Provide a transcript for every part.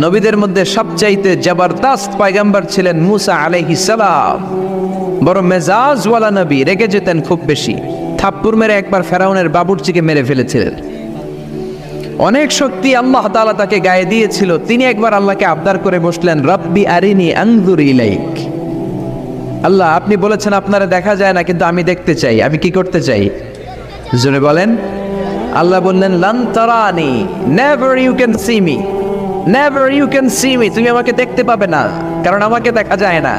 নবীদের মধ্যে সবচাইতে জবরদস্ত পয়গম্বর ছিলেন মুসা আলাইহিস সালাম। বড় মেজাজওয়ালা নবী, রেগে যেতেন খুব বেশি। থাপ্পড় মেরে একবার ফেরাউনের বাবুর্চিকে মেরে ফেলেছিলেন। অনেক শক্তি আল্লাহ তাআলা তাকে গায়ে দিয়েছিল। তিনি একবার আল্লাহকে আবদার করে বসলেন, রব্বি আরিনি আনজুর ইলাইক। আল্লাহ, আপনি বলেছেন আপনারা দেখা যায় না, কিন্তু আমি দেখতে চাই। আমি কি করতে চাই? জোরে বলেন। আল্লাহ বললেন, লান তারানি, never you can see me, never you can see me. তুমি আমাকে দেখতে পাবে না, কারণ আমাকে দেখা যায় না।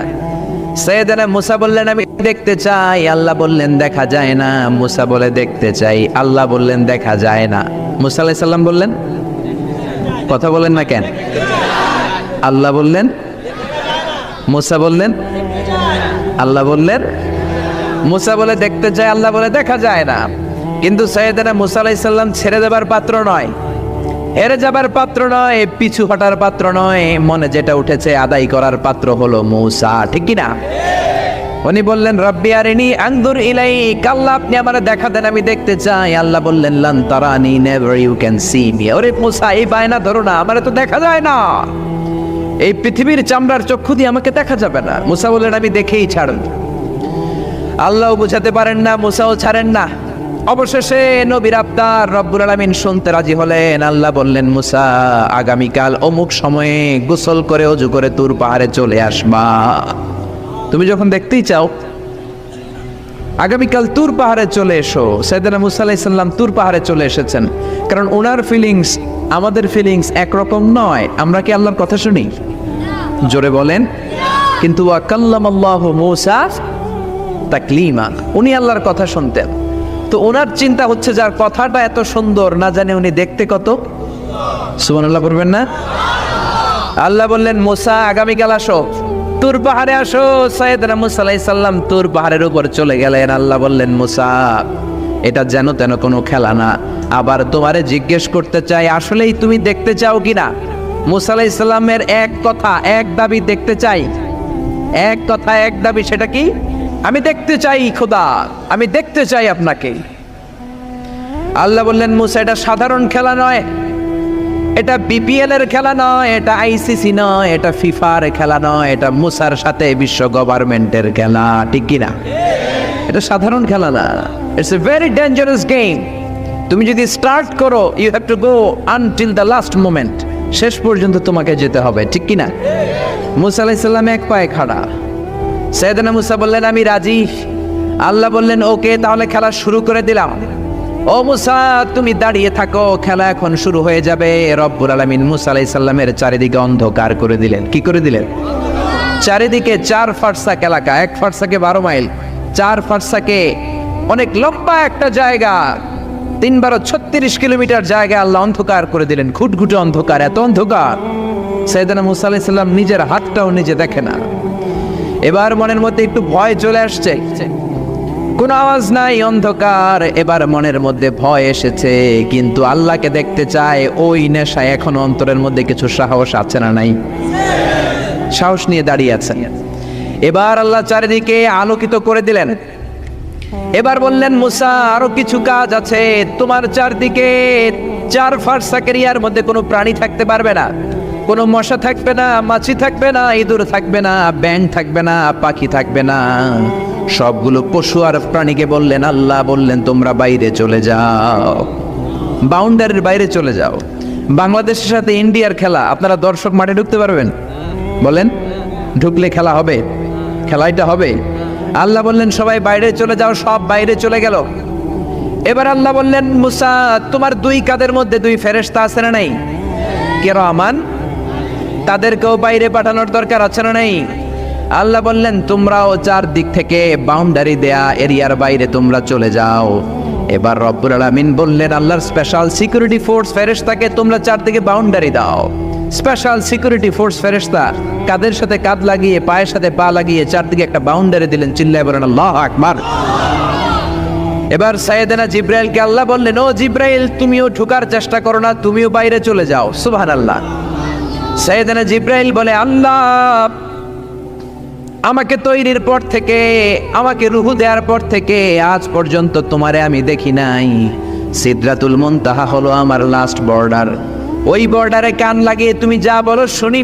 সাইয়েদনা মুসা বললেন, আমি দেখতে চাই। আল্লাহ বললেন, দেখা যায় না। মুসা বলে, দেখতে চাই। আল্লাহ বললেন, দেখা যায় না। মুসা আলাইহিস সালাম বললেন, কথা বলেন না কেন? আল্লাহ বললেন, মুসা বললেন, আল্লাহ বললেন। মুসা বলে দেখতে চাই, আল্লাহ বলে দেখা যায় না। কিন্তু সাইয়েদনা মুসা আলাইহিস সালাম ছেড়ে দেবার পাত্র নয়, হেরে যাবার পাত্র নয়, পিছু হটার পাত্র নয়। মনে যেটা উঠেছে আদায় করার পাত্র হলো মুসা, ঠিক কি না? উনি বললেন, রব্বি আরিনি আনজুর ইলাইক। আল্লাহ, আপনি আমারে দেখা দেন, আমি দেখতে চাই। আল্লাহ বললেন, লান তারানি, never you can see me. ওরে মুসা, এই বায়না ধরো না, আমারে তো দেখা যায় না। এই পৃথিবীর চামড়ার চক্ষু দিয়ে আমাকে দেখা যাবে না। মুসা বললেন, আমি দেখেই ছাড়ব। আল্লাহও বুঝাতে পারেন না, মুসাও ছাড়েন না। অবশেষে নবীর আবদার রব্বুল আলামিন শুনতে রাজি হলেন। আল্লাহ বললেন, মুসা, আগামীকাল অমুক সময়ে গোসল করে ওযু করে তুর পাহাড়ে চলে আসবা। তুমি যখন দেখতেই চাও, আগামীকাল তুর পাহাড়ে চলে এসো। সাইয়েদনা মুসা আলাইহিস সালাম তুর পাহাড়ে চলে এসেছেন, কারণ ওনার ফিলিংস আমাদের ফিলিংস একরকম নয়। আমরা কি আল্লাহর কথা শুনি? জোরে বলেন। কিন্তু ওয়া কাল্লামাল্লাহু মুসা তাকলিমা, উনি আল্লাহর কথা শুনতেন। তো ওনার চিন্তা হচ্ছে, যার কথাটা এত সুন্দর, না জানে উনি দেখতে কত। সুবহানাল্লাহ বলবেন না? আল্লাহ বললেন, মুসা, আগামীকাল আসো, তুর পাহাড়ে আসো। সাইয়েদনা মুসা আলাইহিস সালাম তুর পাহাড়ের উপর চলে গেলেন। আল্লাহ বললেন, মুসা, এটা যেন তেন কোনো খেলা না। আবার তোমারে জিজ্ঞেস করতে চাই, আসলেই তুমি দেখতে চাও কিনা? মুসা আলাইহিস সালামের এক কথা এক দাবি, দেখতে চাই। এক কথা এক দাবি, সেটা কি? আমি দেখতে চাই খোদা, আমি দেখতে চাই আপনাকে। আল্লাহ বললেন, মুসা, এটা সাধারণ খেলা নয়, এটা বিপিএল এর খেলা নয়, এটা আইসিসি নয়, এটা ফিফার খেলা নয়, এটা মুসার সাথে বিশ্ব গভর্নমেন্টের খেলা, ঠিক কিনা? এটা সাধারণ খেলা না, it's a very dangerous game. তুমি যদি স্টার্ট করো, you have to go until the last moment. শেষ পর্যন্ত তোমাকে যেতে হবে, ঠিক কিনা? মুসা আলাইহিস সালাম এক পায়ে খাড়া। সাইয়েদনা মুসা বললেন, আমি রাজি। আল্লাহ বললেন, ওকে, তাহলে খেলা শুরু করে দিলাম। ও মুসা, তুমি দাঁড়িয়ে থাকো, খেলা এখন শুরু হয়ে যাবে। রব্বুল আলামিন মুসা আলাইহিস সালামের চারিদিকে অন্ধকার করে দিলেন। কি করে দিলেন? চারিদিকে 4 ফারসাক এলাকা, 1 ফারসাকে 12 মাইল, 4 ফারসাকে অনেক লম্বা একটা জায়গা, 3 × 36 কিলোমিটার জায়গা আল্লাহ অন্ধকার করে দিলেন। ঘুটঘুটে অন্ধকার, এত অন্ধকার সাইয়েদনা মুসা আলাইহিস সালাম নিজের হাতটাও নিজে দেখে না। এবার মনের মধ্যে একটু ভয় চলে আসছে, কোনো আওয়াজ নাই, অন্ধকার। এবার মনের মধ্যে ভয় এসেছে, কিন্তু আল্লাহকে দেখতে চায়। ওই নেশায় এখন অন্তরের মধ্যে কিছু সাহস আছে না নাই? সাহস নিয়ে দাঁড়িয়ে আছেন। এবার আল্লাহ চারিদিকে আলোকিত করে দিলেন। এবার বললেন, মুসা, আরো কিছু কাজ আছে। তোমার চারদিকে 4 ফারসাক এরিয়ার মধ্যে কোনো প্রাণী থাকতে পারবে না, কোনো মশা থাকবে না, মাছি থাকবে না, ইঁদুর থাকবে না, ব্যাঙ থাকবে না, পাখি থাকবে না। সবগুলো পশু আর প্রাণীকে বললেন, আল্লাহ বললেন, তোমরা বাইরে চলে যাও, বাউন্ডারির বাইরে চলে যাও। বাংলাদেশের সাথে ইন্ডিয়ার খেলা, আপনারা দর্শক মাঠে ঢুকতে পারবেন? বলেন, ঢুকলে খেলা হবে? খেলাটা হবে। আল্লাহ বললেন, সবাই বাইরে চলে যাও। সব বাইরে চলে গেল। এবার আল্লাহ বললেন, মুসা, তোমার 2 কাঁধের মধ্যে 2 ফেরেশতা আছে না নাই? কিরামান, তাদেরকেও বাইরে পাঠানোর দরকার আছে না নাই? আল্লাহ বললেন, তোমরাও 4 দিক থেকে বাউন্ডারি দেয়া এরিয়ার বাইরে তোমরা চলে যাও। এবার রব্বুল আলামিন বললেন, আল্লাহর স্পেশাল সিকিউরিটি ফোর্স ফেরেশতাকে তোমরা 4 দিকে বাউন্ডারি দাও। স্পেশাল সিকিউরিটি ফোর্স ফেরেশতা কাদের সাথে কাঁধ লাগিয়ে, পায়ের সাথে পা লাগিয়ে 4 দিকে একটা বাউন্ডারি দিলেন। চিল্লায়ে বলেন, আল্লাহু আকবার। এবার সাইয়েদনা জিব্রাইলকে আল্লাহ বললেন, ও জিব্রাইল, তুমিও ঢোকার চেষ্টা করো না, তুমিও বাইরে চলে যাও। সুবহানাল্লাহ। সাইয়েদনা জিব্রাইল বলে, আল্লাহ, আমাকে তৈরির পর থেকে, আমাকে রূহ দেওয়ার পর থেকে আজ পর্যন্ত তোমারে আমি দেখি নাই। সিদরাতুল মুনতাহা হলো আমার লাস্ট বর্ডার। ওই বর্ডারে কান লাগিয়ে তুমি যা বলো শুনি,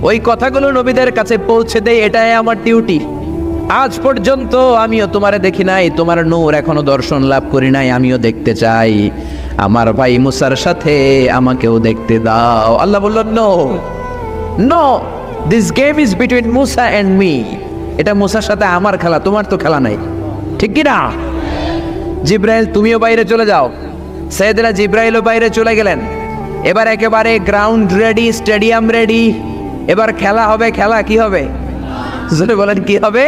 ওই কথাগুলো নবীদের কাছে পৌঁছে দেয়, এটাই আমার ডিউটি। আজ পর্যন্ত আমিও তোমারে দেখি নাই, তোমার নূর এখনো দর্শন লাভ করি নাই, আমিও দেখতে চাই। আমার ভাই মুসার সাথে আমাকেও দেখতে দাও। আল্লাহ বলল, no no, this game is between Musa and me. এটা মুসার সাথে আমার খেলা, তোমার তো খেলা নাই, ঠিক কি না? জিব্রাইল তুমিও বাইরে চলে যাও। সাইয়েদনা জিব্রাইলও বাইরে চলে গেলেন। এবার একেবারে গ্রাউন্ড রেডি, স্টেডিয়াম রেডি। এবার খেলা হবে। খেলা কি হবে? জোরে বলেন, কি হবে?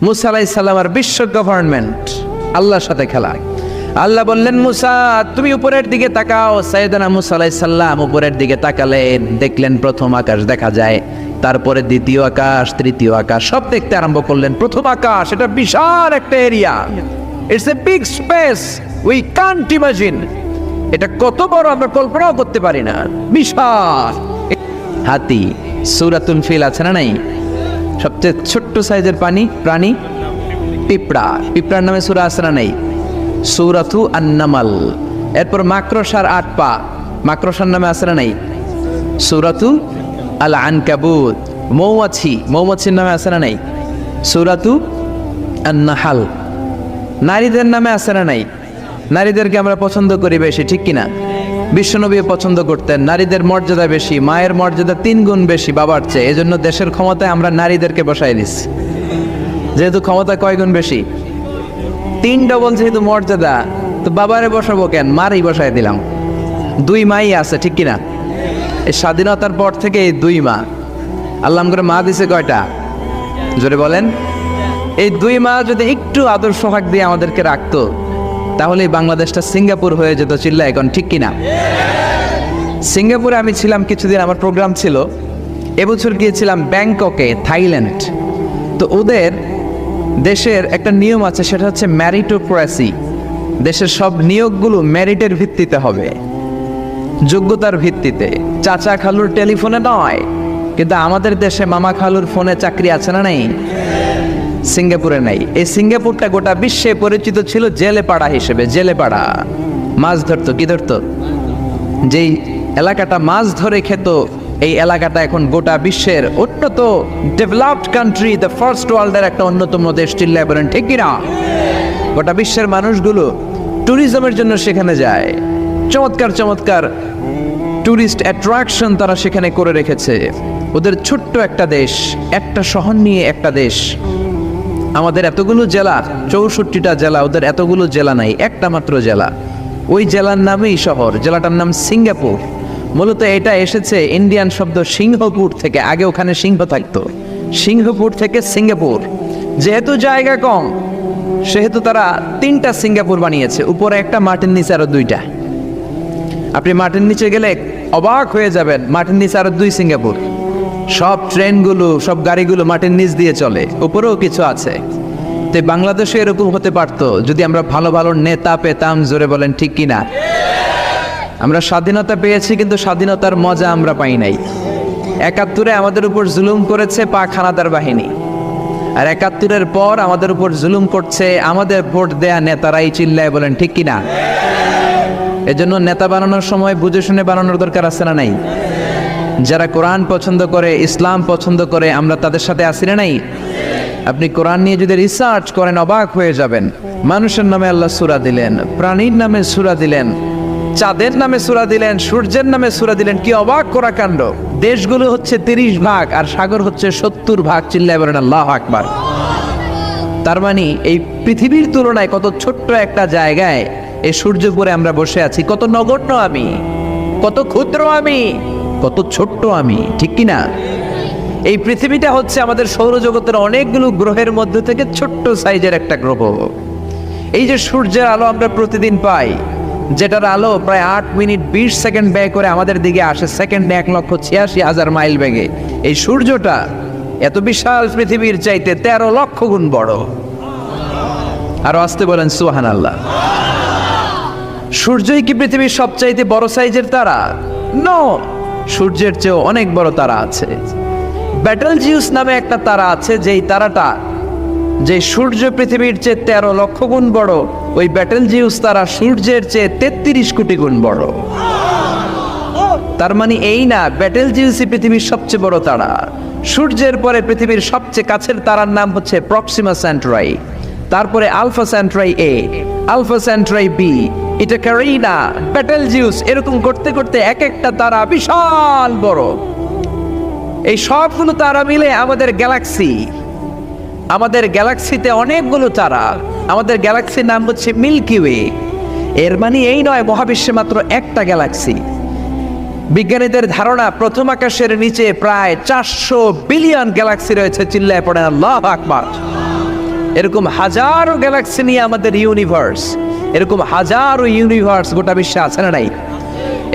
মুসা আলাইহিস সালামের বিশ্ব গভর্নমেন্ট, আল্লাহর সাথে খেলা। আল্লাহ বললেন, মুসা তুমি উপরের দিকে তাকাও। সাইয়েদনা মুসা আলাইহিস সালাম উপরের দিকে তাকালেন, দেখলেন প্রথম আকাশ দেখা যায়, তারপরে দ্বিতীয় আকাশ, তৃতীয় আকাশ, সব দেখতে আরম্ভ করলেন। প্রথম আকাশ, এটা বিশাল একটা area, it's a big space, we can't imagine. এটা কত বড় আমরা কল্পনাও করতে পারি না, বিশাল। হাতি, সূরাতুল ফিল আছে না নাই? সবচেয়ে ছোট্ট সাইজের প্রাণী পিঁপড়া, পিঁপড়ার নামে সূরা আছে না নাই? সূরাতু আন-নামাল। এরপর মাকড়সার 8 পা, মাকড়সার নামে আছে না নাই? সূরাতু আল-আনকাবুত। মৌমাছি, মৌমাছির নামে আছে না নাই? সূরাতু আন-নাহাল। নারীদের নামে আছে না নাই? নারীদেরকে আমরা পছন্দ করি বেশি, ঠিক কিনা? বিশ্বনবী পছন্দ করতেন, নারীদের মর্যাদা বেশি, মায়ের মর্যাদা 3 গুণ বেশি বাবার চেয়ে। এজন্য দেশের ক্ষমতায় আমরা নারীদেরকে বসাই দিচ্ছি। যেহেতু ক্ষমতা কয় গুণ বেশি, 3 ডবল যেহেতু মর্যাদা, তো বাবারে বসাবো কেন, মারই বসাই দিলাম। 2 মাই আছে, ঠিক কিনা? এই স্বাধীনতার পর থেকে এই 2 মা। আল্লাহ করে মা দিছে কয়টা? জোরে বলেন। এই 2 মা যদি একটু আদর সোহাগ দিয়ে আমাদেরকে রাখতো, তাহলে বাংলাদেশটা সিঙ্গাপুর হয়ে যেত। চিল্লা এখন, ঠিক কিনা? সিঙ্গাপুরে আমি ছিলাম কিছুদিন, আমার প্রোগ্রাম ছিল। এবছর গিয়েছিলাম ব্যাংককে, থাইল্যান্ড। তো ওদের দেশের একটা নিয়ম আছে, সেটা হচ্ছে ম্যারিটোক্রেসি। দেশের সব নিয়োগগুলো মেরিটের ভিত্তিতে হবে, যোগ্যতার ভিত্তিতে। চাচা খালুর টেলিফোনে নয়। কিন্তু আমাদের দেশে মামা খালুর ফোনে চাকরি আছে না নাই? সিঙ্গাপুরে নাই। এই সিঙ্গাপুরটা গোটা বিশ্বে পরিচিত ছিল জেলেপাড়া হিসেবে। জেলেপাড়া মাছ ধরতো, কি ধরতো? যেই এলাকাটা মাছ ধরে খেত, এই এলাকাটা এখন গোটা বিশ্বের উন্নত ডেভেলপড কান্ট্রি, দ্য ফার্স্ট ওয়ার্ল্ডের একটা অন্যতম দেশ। চিল্লায় বলেন, ঠিক কিনা? গোটা বিশ্বের মানুষগুলো ট্যুরিজমের জন্য সেখানে যায়। চমৎকার চমৎকার ট্যুরিস্ট অ্যাট্রাকশন তারা সেখানে করে রেখেছে। ওদের ছোট্ট একটা দেশ, একটা শহর নিয়ে একটা দেশ। আমাদের এতগুলো জেলা, 64টা জেলা, ওদের এতগুলো জেলা নাই, একটা মাত্র জেলা। ওই জেলার নামেই শহর, জেলাটার নাম সিঙ্গাপুর। মূলত এটা এসেছে ইন্ডিয়ান শব্দ সিংহপুর থেকে। আগে ওখানে সিংহ থাকতো, সিংহপুর থেকে সিঙ্গাপুর। যেহেতু জায়গা কম, সেহেতু তারা 3টা সিঙ্গাপুর বানিয়েছে, উপরে একটা, মাটির নিচে আরো 2টা। আপনি মাটির নিচে গেলে অবাক হয়ে যাবেন, মাটির নিচে আরো 2 সিঙ্গাপুর। সব ট্রেনগুলো, সব গাড়িগুলো মাটির নিচ দিয়ে চলে, উপরেও কিছু আছে। তো বাংলাদেশে এরকম হতে পারতো যদি আমরা ভালো ভালো নেতা পেতাম। জোরে বলেন, ঠিক কিনা? আমরা স্বাধীনতা পেয়েছি, কিন্তু স্বাধীনতার মজা আমরা পাই নাই। 71-এ আমাদের উপর জুলুম করেছে পাক হানাদার বাহিনী, আর 71-এর পর আমাদের উপর জুলুম করছে আমাদের ভোট দেয়া নেতারাই। চিল্লায় বলেন, ঠিক কিনা? এজন্য নেতা বানানোর সময় বুঝে শুনে বানানোর দরকার আছে না নাই? যারা কোরআন পছন্দ করে, ইসলাম পছন্দ করে, আমরা তাদের সাথে আসি না নাই? আপনি কোরআন নিয়ে যদি রিসার্চ করেন, অবাক হয়ে যাবেন। মানুষের নামে আল্লাহ সূরা দিলেন, প্রাণীর নামে সূরা দিলেন, চাঁদের নামে সূরা দিলেন, সূর্যের নামে সূরা দিলেন। কি অবাক করা কাণ্ড! দেশগুলো হচ্ছে 30 ভাগ আর সাগর হচ্ছে 70 ভাগ। চিল্লায় বলেন আল্লাহু আকবার। তার মানে এই পৃথিবীর তুলনায় কত ছোট্ট একটা জায়গায় এই সূর্যপুরে আমরা বসে আছি। কত নগণ্য আমি, কত ক্ষুদ্র আমি, কত ছোট্ট আমি, ঠিক কিনা? এই পৃথিবীটা হচ্ছে আমাদের সৌরজগতের অনেকগুলো গ্রহের মধ্যে থেকে ছোট্ট সাইজের একটা গ্রহ। এই যে সূর্যের আলো আমরা প্রতিদিন পাই, যেটার আলো প্রায় 8 মিনিট 20 সেকেন্ড ব্যয় করে আমাদের দিকে আসে, সেকেন্ডে 1,86,000 মাইল বেগে। এই সূর্যটা এত বিশাল পৃথিবীর চাইতে 13 লক্ষ গুণ বড়। আরো আসতে বলেন সুবহানাল্লাহ। সূর্যই কি পৃথিবীর সবচাইতে বড় সাইজের তারা? নো, সূর্যের চেয়েও অনেক বড় তারা আছে। ব্যাটেলজিউস নামে একটা তারা আছে, যেই তারাটা, যে সূর্য পৃথিবীর চেয়ে 13 লক্ষ গুণ বড়, ওই ব্যাটেলজিউস তারা সূর্যের চেয়ে 33 কোটি গুণ বড়। তার মানে এই না ব্যাটেল জিউসি পৃথিবীর সবচেয়ে বড় তারা। সূর্যের পরে পৃথিবীর সবচেয়ে কাছের তারার নাম হচ্ছে প্রক্সিমা সেন্টরাই, তারপরে আলফা সেন্টরাই এ, আলফা সেন্টরাই বি, এটা ক্যারিনা, ব্যাটেল জিউস, এরকম করতে করতে এক একটা তারা বিশাল বড়। এই সবগুলো তারা মিলে আমাদের গ্যালাক্সি। আমাদের গ্যালাক্সিতে অনেকগুলো তারা। আমাদের গ্যালাক্সির নাম হচ্ছে মিল্কি ওয়ে। এর মানে এই নয় মহাবিশ্বে মাত্র একটা গ্যালাক্সি। বিজ্ঞানীদের ধারণা প্রথম আকাশের নিচে প্রায় 400 বিলিয়ন গ্যালাক্সি রয়েছে। চিল্লায় পড়েন আল্লাহু আকবার। এরকম হাজারো গ্যালাক্সি নিয়ে আমাদের ইউনিভার্স, এরকম হাজারো ইউনিভার্স গোটা বিশ্বে আছে না নাই?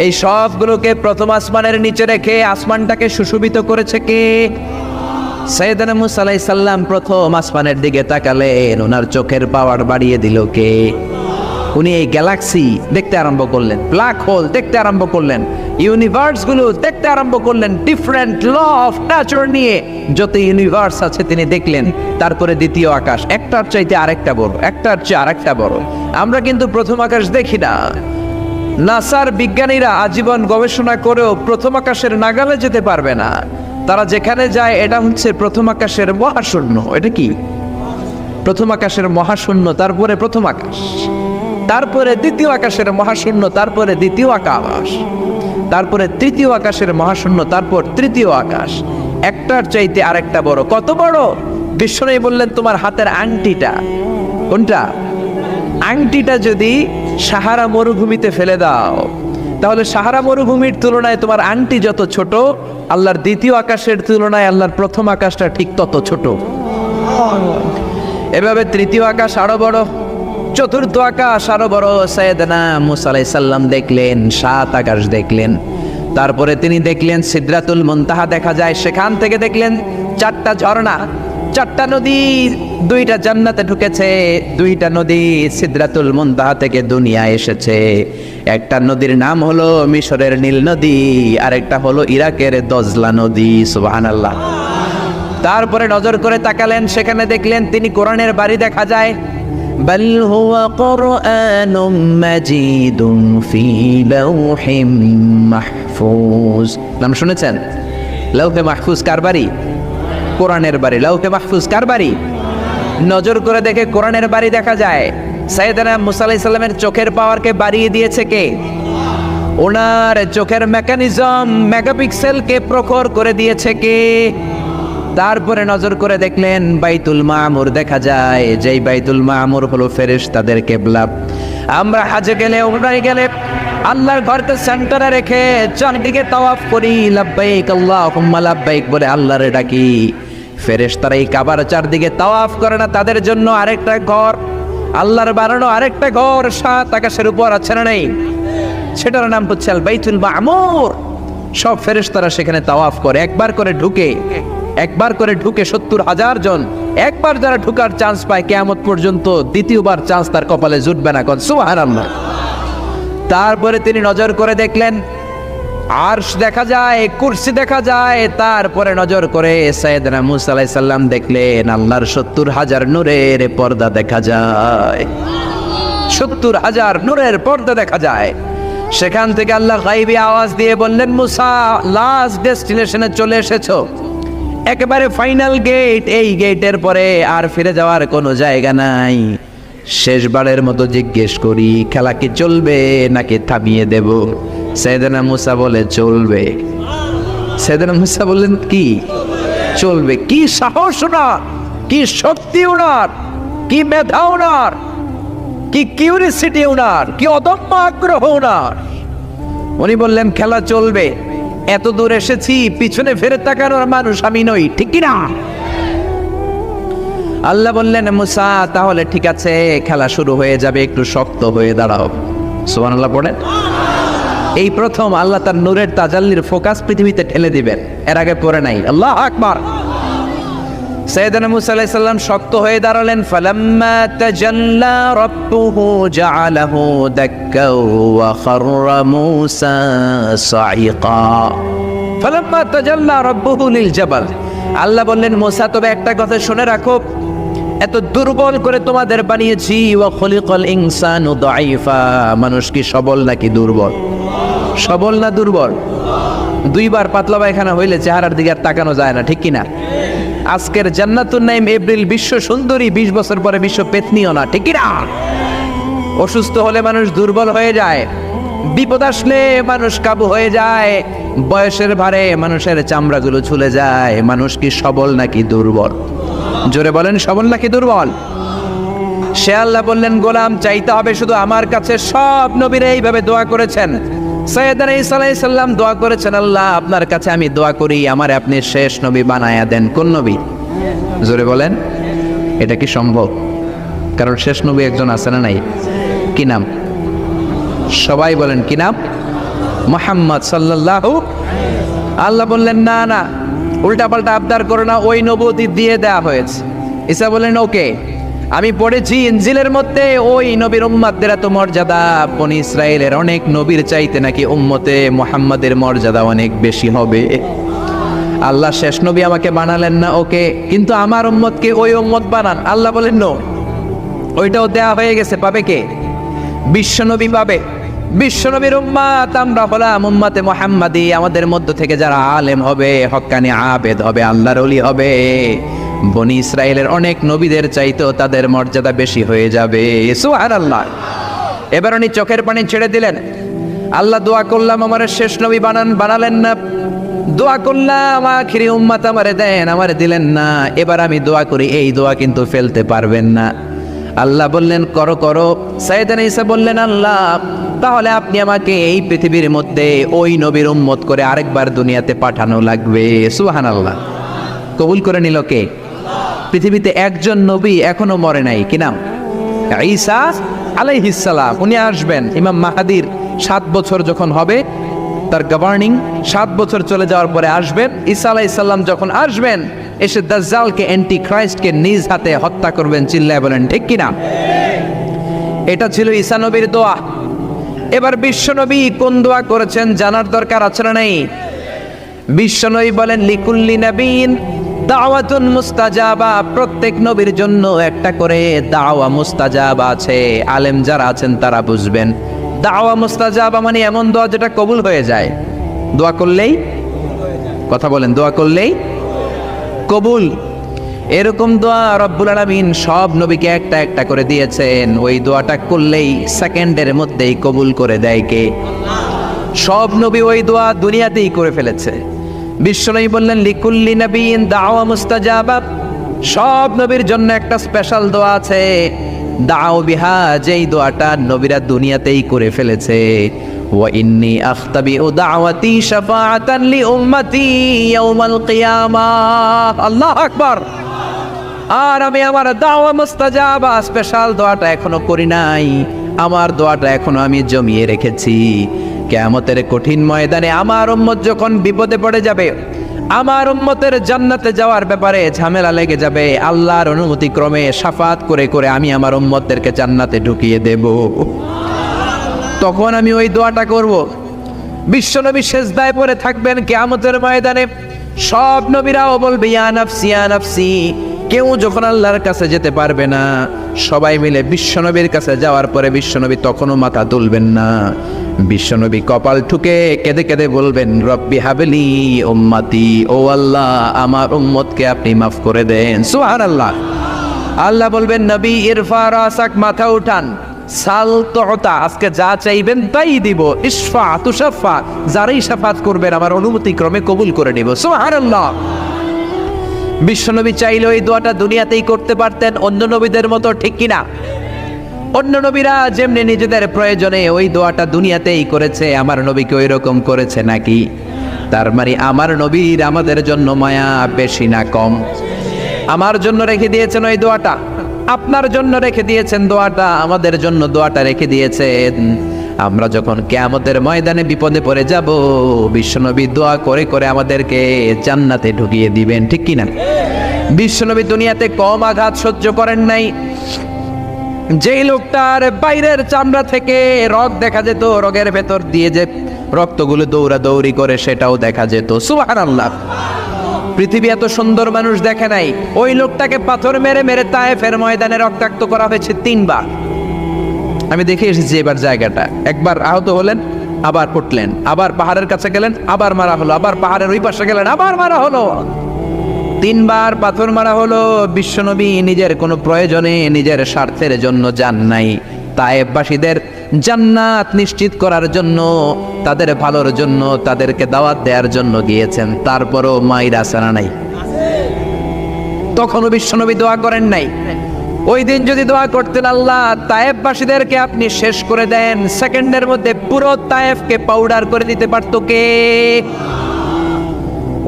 এই সবগুলোকে প্রথম আসমানের নিচে রেখে আসমানটাকে সুশোভিত করেছে কে? সাইয়েদনা মুসা আলাইহিস সালাম প্রথম আসমানের দিকে তাকালেন, ওনার চোখের পাওয়ার বাড়িয়ে দিল কে? উনি এই গ্যালাক্সি দেখতে আরম্ভ করলেন, ব্ল্যাক হোল দেখতে আরম্ভ করলেন, ইউনিভার্স গুলো দেখতে আরম্ভ করলেন, ডিফারেন্ট ল অফ নেচার নিয়ে যত ইউনিভার্স আছে তিনি দেখলেন। তারপরে দ্বিতীয় আকাশ, একটার চাইতে আরেকটা বড়, একটার চেয়ে আরেকটা বড়। আমরা কিন্তু প্রথম আকাশ দেখি না। নাসার বিজ্ঞানীরা আজীবন গবেষণা করেও প্রথম আকাশের নাগালে যেতে পারবে না। তারা যেখানে যায় এটা হচ্ছে প্রথম আকাশের মহাশূন্য। এটা কি? প্রথম আকাশের মহাশূন্য, তারপরে প্রথম আকাশ, তারপরে দ্বিতীয় আকাশের মহাশূন্য, তারপরে দ্বিতীয় আকাশ, তারপরে তৃতীয় আকাশের মহাশূন্য, তারপর তৃতীয় আকাশ। একটার চাইতে আরেকটা বড়। কত বড়? বিশ্বনবী বললেন তোমার হাতের আংটিটা, কোনটা? আংটিটা যদি সাহারা মরুভূমিতে ফেলে দাও, তাহলে সাহারা মরুভূমির তুলনায় তোমার আংটি যত ছোট, আল্লাহর দ্বিতীয় আকাশের তুলনায় আল্লাহর প্রথম আকাশটা ঠিক তত ছোট। এভাবে তৃতীয় আকাশ আরো বড়, চতুর্থ আকাশ আরো বড়। সাইয়েদনা মুসা আলাইহিস সালাম দেখলেন 7 আকাশ দেখলেন। তারপরে তিনি দেখলেন সিদরাতুল মুনতাহা দেখা যায়, সেখান থেকে দেখলেন 4টা ঝর্ণা, 4টা নদী, 2টা জান্নাতে ঢুকেছে, 2টা নদী সিদরাতুল মুনতাহা থেকে দুনিয়ায় এসেছে। একটা নদীর নাম হলো মিশরের নীল নদী, আরেকটা হলো ইরাকের দজলা নদী। সুবহানাল্লাহ। তারপরে নজর করে তাকালেন, সেখানে দেখলেন তিনি কোরআনের বাড়ি দেখা যায়। বাল হুয়া কুরআনুম মাজিদুন ফি লাওহিম মাহফুজ। নাম শুনেছেন? লাওহে মাহফুজ কার বাড়ি? কোরআনের বাড়ি। লাওহে মাহফুজ কার বাড়ি? নজর করে দেখে কোরআনের বাড়ি দেখা যায়। সাইয়েদনা মুসা আলাইহিস সালামের চোখের পাওয়ারকে বাড়িয়ে দিয়েছে কে? ওনার চোখের মেকানিজম, মেগাপিক্সেলকে প্রখর করে দিয়েছে কে? তারপরে নজর করে দেখলেন বাইতুল মামুর দেখা যায়, যেই বাইতুল মামুর হলো ফেরেশতাদের কিবলা। আমরা হাজে গেলে, উমরায় গেলে আল্লাহর ঘরকে সেন্টারে রেখে চারদিকে তাওয়াফ করি, লাব্বাইক আল্লাহুম্মা লাব্বাইক বলে আল্লাহরে ডাকি। ফেরেশতারা এই কাবার চারদিকে তাওয়াফ করে না, তাদের জন্য আরেকটা ঘর, আল্লাহর বানানো আরেকটা ঘর 7 আকাশের উপর আছে না নেই? সেটার নাম হচ্ছে আল বাইতুল মামুর। সব ফেরেশতারা সেখানে তাওয়াফ করে, একবার করে ঢুকে 70,000 জন। একবার যারা ঢুকার চান্স পায় কিয়ামত পর্যন্ত দ্বিতীয়বার চান্স তার কপালে জুটবে না। সুবহানাল্লাহ। তারপরে তিনি নজর করে দেখলেন আরশ দেখা যায়, কুরসি দেখা যায়। তারপরে নজর করে সাইয়েদনা মুসা আলাইহিস সালাম দেখলেন আল্লাহর 70,000 নূরের পর্দা দেখা যায়। 70,000 নূরের পর্দা দেখা যায়। সেখান থেকে আল্লাহ গায়বী আওয়াজ দিয়ে বললেন, মুসা লাস্ট ডেস্টিনেশনে চলে এসেছো, একেবারে ফাইনাল গেট। এই গেটের পরে আর ফিরে যাওয়ার কোনো জায়গা নাই। শেষবারের মতো জিজ্ঞেস করি, খেলা কি চলবে নাকি থামিয়ে দেব? সাইয়েদনা মুসা বলে চলবে। সাইয়েদনা মুসা বললেন কি চলবে? কি সাহস ওনার, কি শক্তি ওনার, কি মেধা ওনার, কি কিউরিসিটি ওনার, কি অদম্য আগ্রহ ওনার। উনি বললেন খেলা চলবে। এত দূর এসেছি, পিছনে ফেরত তাকানোর মানুষ আমি নই, ঠিক কি না? আল্লাহ বললেন মুসা তাহলে ঠিক আছে, খেলা শুরু হয়ে যাবে, একটু শক্ত হয়ে দাঁড়াও। সুবহানাল্লাহ পড়েন। এই প্রথম আল্লাহ তার নূরের তাজাল্লির ফোকাস পৃথিবীতে ঠেলে দিবেন, এর আগে পড়ে নাই। আল্লাহু আকবার। সাইয়েদনা মুসা আলাইহিস সালাম শক্ত হয়ে দাঁড়ালেন। ফালাম্মা তাজাল্লা রাব্বুহু জাআলাহু দাক্কা ওয়া খাররা মুসা সাইকা। ফালাম্মা তাজাল্লা রাব্বুহু লিল জাবাল। আল্লাহ বললেন মুসা তবে একটা কথা শুনে রাখো, এত দুর্বল করে তোমাদের বানিয়েছি। ওয়া খুলিকাল ইনসানু দাঈফা। মানুষ কি সবল নাকি দুর্বল? সবল না দুর্বল? দুইবার পাতলা পায়খানা হইলে চেহারার দিকে আর তাকানো যায় না, ঠিক কিনা? আজকের জান্নাতুন নাইম এপ্রিল বিশ্ব সুন্দরী, 20 বছর পরে বিশ্ব পেতনিও না, ঠিক কিনা? অসুস্থ হলে মানুষ দুর্বল হয়ে যায়, বিপদ আসলে মানুষ কাবু হয়ে যায়, বয়সের ভারে মানুষের চামড়াগুলো ঝুলে যায়। মানুষ কি সবল নাকি দুর্বল? জোরে বলেন, সবল নাকি দুর্বল? সে আল্লাহ বললেন, গোলাম চাইতে হবে শুধু আমার কাছে। সব নবীরা এইভাবে দোয়া করেছেন। সাইয়েদনা ঈসা আলাইহিস সালাম দোয়া করেছেন, আল্লাহ আপনার কাছে আমি দোয়া করি আমারে আপনি শেষ নবী বানায়া দেন। কোন নবী? জোরে বলেন। এটা কি সম্ভব? কারণ শেষ নবী একজন আছে না নাই? কি নাম? সবাই বলেন কি নাম? মুহাম্মদ সাল্লাল্লাহু। আল্লাহ বললেন, না না, উল্টা পাল্টা আবদার করো না, ওই নবুয়তি দিয়ে দেয়া হয়েছে। ঈসা বললেন, ওকে, আমি পড়েছি ইনজিলের মধ্যে ওই নবীর উম্মতদের এত মর্যাদা, বনি ইসরায়েলের অনেক নবীর চাইতে নাকি উম্মতে মুহাম্মাদের মর্যাদা অনেক বেশি হবে। আল্লাহ শেষ নবী আমাকে বানালেন না, ওকে, কিন্তু আমার উম্মতকে ওই উম্মত বানান। আল্লাহ বলেন, নো, ওইটাও দেয়া হয়ে গেছে। পাবে কে? বিশ্বনবী পাবে। বিশ্বনবীর উম্মত আমরা হলাম উম্মতে মুহাম্মাদি। আমাদের মধ্য থেকে যারা আলেম হবে, হক্কানি আবেদ হবে, আল্লাহর ওলি হবে, বনি ইসরায়েলের অনেক নবীদের চাইতেও তাদের মর্যাদা বেশি হয়ে যাবে। সুবহানাল্লাহ। এবার উনি চোখের পানি ছেড়ে দিলেন। আল্লাহ দোয়া করলাম আমার শেষ নবী বানালেন না। দোয়া করলাম আখিরি উম্মত আমারে দেন, আমারে দিলেন না। এবার আমি দোয়া করি, এই দোয়া কিন্তু ফেলতে পারবেন না। আল্লাহ বললেন, করো করো। সাইয়েদনা ঈসা বললেন, আল্লাহ তাহলে আপনি আমাকে এই পৃথিবীর মধ্যে ওই নবীর উম্মত করে আরেকবার দুনিয়াতে পাঠানো লাগবে। সুবহানাল্লাহ। কবুল করে নিল কে? পৃথিবীতে একজন নবী এখনো মরে নাই। কি নাম? ঈসা আলাইহিস সালাম। উনি আসবেন ইমাম মাহাদির 7 বছর যখন হবে, তার গভর্নিং 7 বছর চলে যাওয়ার পরে আসবেন। ঈসা আলাইহিস সালাম যখন আসবেন, এসে দাজ্জালকে, অ্যান্টি খ্রাইস্টকে নিজ হাতে হত্যা করবেন। চিল্লায় বলেন ঠিক কিনা? এটা ছিল ঈসা নবীর দোয়া। এবার বিশ্বনবী কোন দোয়া করেছেন জানার দরকার আছে না নেই? বিশ্বনবী বলেন, লিকুল্লি নাবিয়িন দাওয়াতুন মুস্তাজাবা। প্রত্যেক নবীর জন্য একটা করে দাওয়া মুস্তাজাবা আছে। আলেম যারা আছেন তারা বুঝবেন, দাওয়া মুস্তাজাবা মানে এমন দোয়া যেটা কবুল হয়ে যায়। দোয়া করলেই, কথা বলেন, দোয়া করলেই কবুল। এরকম দোয়া রব্বুল আলামিন সব নবীকে একটা একটা করে দিয়েছেন। ওই দোয়াটা করলেই সেকেন্ডের মধ্যেই কবুল করে দেয় কে? সব নবী ওই দোয়া দুনিয়াতেই করে ফেলেছে। বিশ্বনবী বললেন, লিকুল্লি নাবিয়িন দাওয়া মুস্তাজাবা। সব নবীর জন্য একটা স্পেশাল দোয়া আছে, দাও বিহা, যেই দোয়াটা নবীরা দুনিয়াতেই করে ফেলেছে। ওয়া ইন্নী আখতাবিউ দাওয়াতি শাফাআতান লি উম্মতি ইয়াউমাল কিয়ামাহ। আল্লাহু আকবার। আর আমি আমার দাওয়া মুস্তাজাবা স্পেশাল দোয়াটা এখনো করি নাই। আমার দোয়াটা এখনো আমি জমিয়ে রেখেছি। কিয়ামতের কঠিন ময়দানে আমার উম্মত যখন বিপদে পড়ে যাবে, আমার উম্মতের জান্নাতে যাওয়ার ব্যাপারে ঝামেলা লেগে যাবে, আল্লাহর অনুমতি ক্রমে শাফাত করে করে আমি আমার উম্মতদেরকে জান্নাতে ঢুকিয়ে দেব। তখন আমি ওই দোয়াটা করব। বিশ্বনবী সেজদায় পড়ে থাকবেন কিয়ামতের ময়দানে। সব নবীরাও বলবে, ইয়া নাফসি ইয়া নাফসি। কেউ যখন আল্লাহর কাছে যেতে পারবে না, সবাই মিলে বিশ্বনবীর কাছে যাওয়ার পরে বিশ্বনবী তখনও মাথা তুলবেন না। বিশ্বনবী কপাল ঠুকে কেঁদে কেঁদে বলবেন, রব্বি হাবলি উম্মতি। ও আল্লাহ, আমার উম্মতকে আপনি মাফ করে দেন। সুবহানাল্লাহ। আল্লাহ বলবেন, নবী ইরফা রাসাক, মাথা উঠান। সাল তুতা, আজকে যা চাইবেন তাই দিব। ইশফা তুশাফা, যারাই শাফাত করবেন আমার অনুমতি ক্রমে কবুল করে নিব। সুবহানাল্লাহ। বিশ্বনবী চাইলে ওই দোয়াটা দুনিয়াতেই করতে পারতেন অন্য নবীদের মতো, ঠিক কিনা? অন্য নবীরা যেমনি নিজেদের প্রয়োজনে ওই দোয়াটা দুনিয়াতেই করেছে, আমার নবীকে ওই রকম করেছে নাকি? তার মানে আমার নবীর আমাদের জন্য মায়া বেশি না কম? আমার জন্য রেখে দিয়েছেন ওই দোয়াটা, আপনার জন্য রেখে দিয়েছেন দোয়াটা, আমাদের জন্য দোয়াটা রেখে দিয়েছেন। আমরা যখন কিয়ামতের ময়দানে বিপদে পড়ে যাব, বিশ্বনবী দোয়া করে করে আমাদেরকে জান্নাতে ঢুকিয়ে দিবেন, ঠিক কিনা? বিশ্বনবী দুনিয়াতে কম আঘাত সহ্য করেন নাই। যেই লোকটার বাইরের চামড়া থেকে রগ দেখা যেত, রগের ভেতর দিয়ে যে রক্তগুলো দৌড়াদৌড়ি করে সেটাও দেখা যেত। সুবহানাল্লাহ। পৃথিবী এত সুন্দর মানুষ দেখে নাই। ওই লোকটাকে পাথর মেরে মেরে তায়েফের ময়দানে রক্তাক্ত করা হয়েছে 3 বার। আমি দেখে এসেছি এবার জায়গাটা। একবার আহত হলেন, আবার উঠলেন, আবার পাহাড়ের কাছে গেলেন, আবার মারা হলো, আবার পাহাড়ের ওই পাশে গেলেন, আবার মারা হলো। 3 বার পাথর মারা হলো। বিশ্বনবী নিজের কোনো প্রয়োজনে, নিজের স্বার্থের জন্য যান নাই, তায়েফবাসীদের জান্নাত নিশ্চিত করার জন্য, তাদের ভালোর জন্য, তাদেরকে দাওয়াত দেওয়ার জন্য গিয়েছেন। তারপরও মাইর আসানা নাই, তখনও বিশ্বনবী দোয়া করেন নাই। ওই দিন যদি দোয়া করতেন, আল্লাহ তায়েফবাসীদেরকে আপনি শেষ করে দেন, সেকেন্ডের মধ্যে পুরো তায়েফকে পাউডার করে দিতে পারতো কে?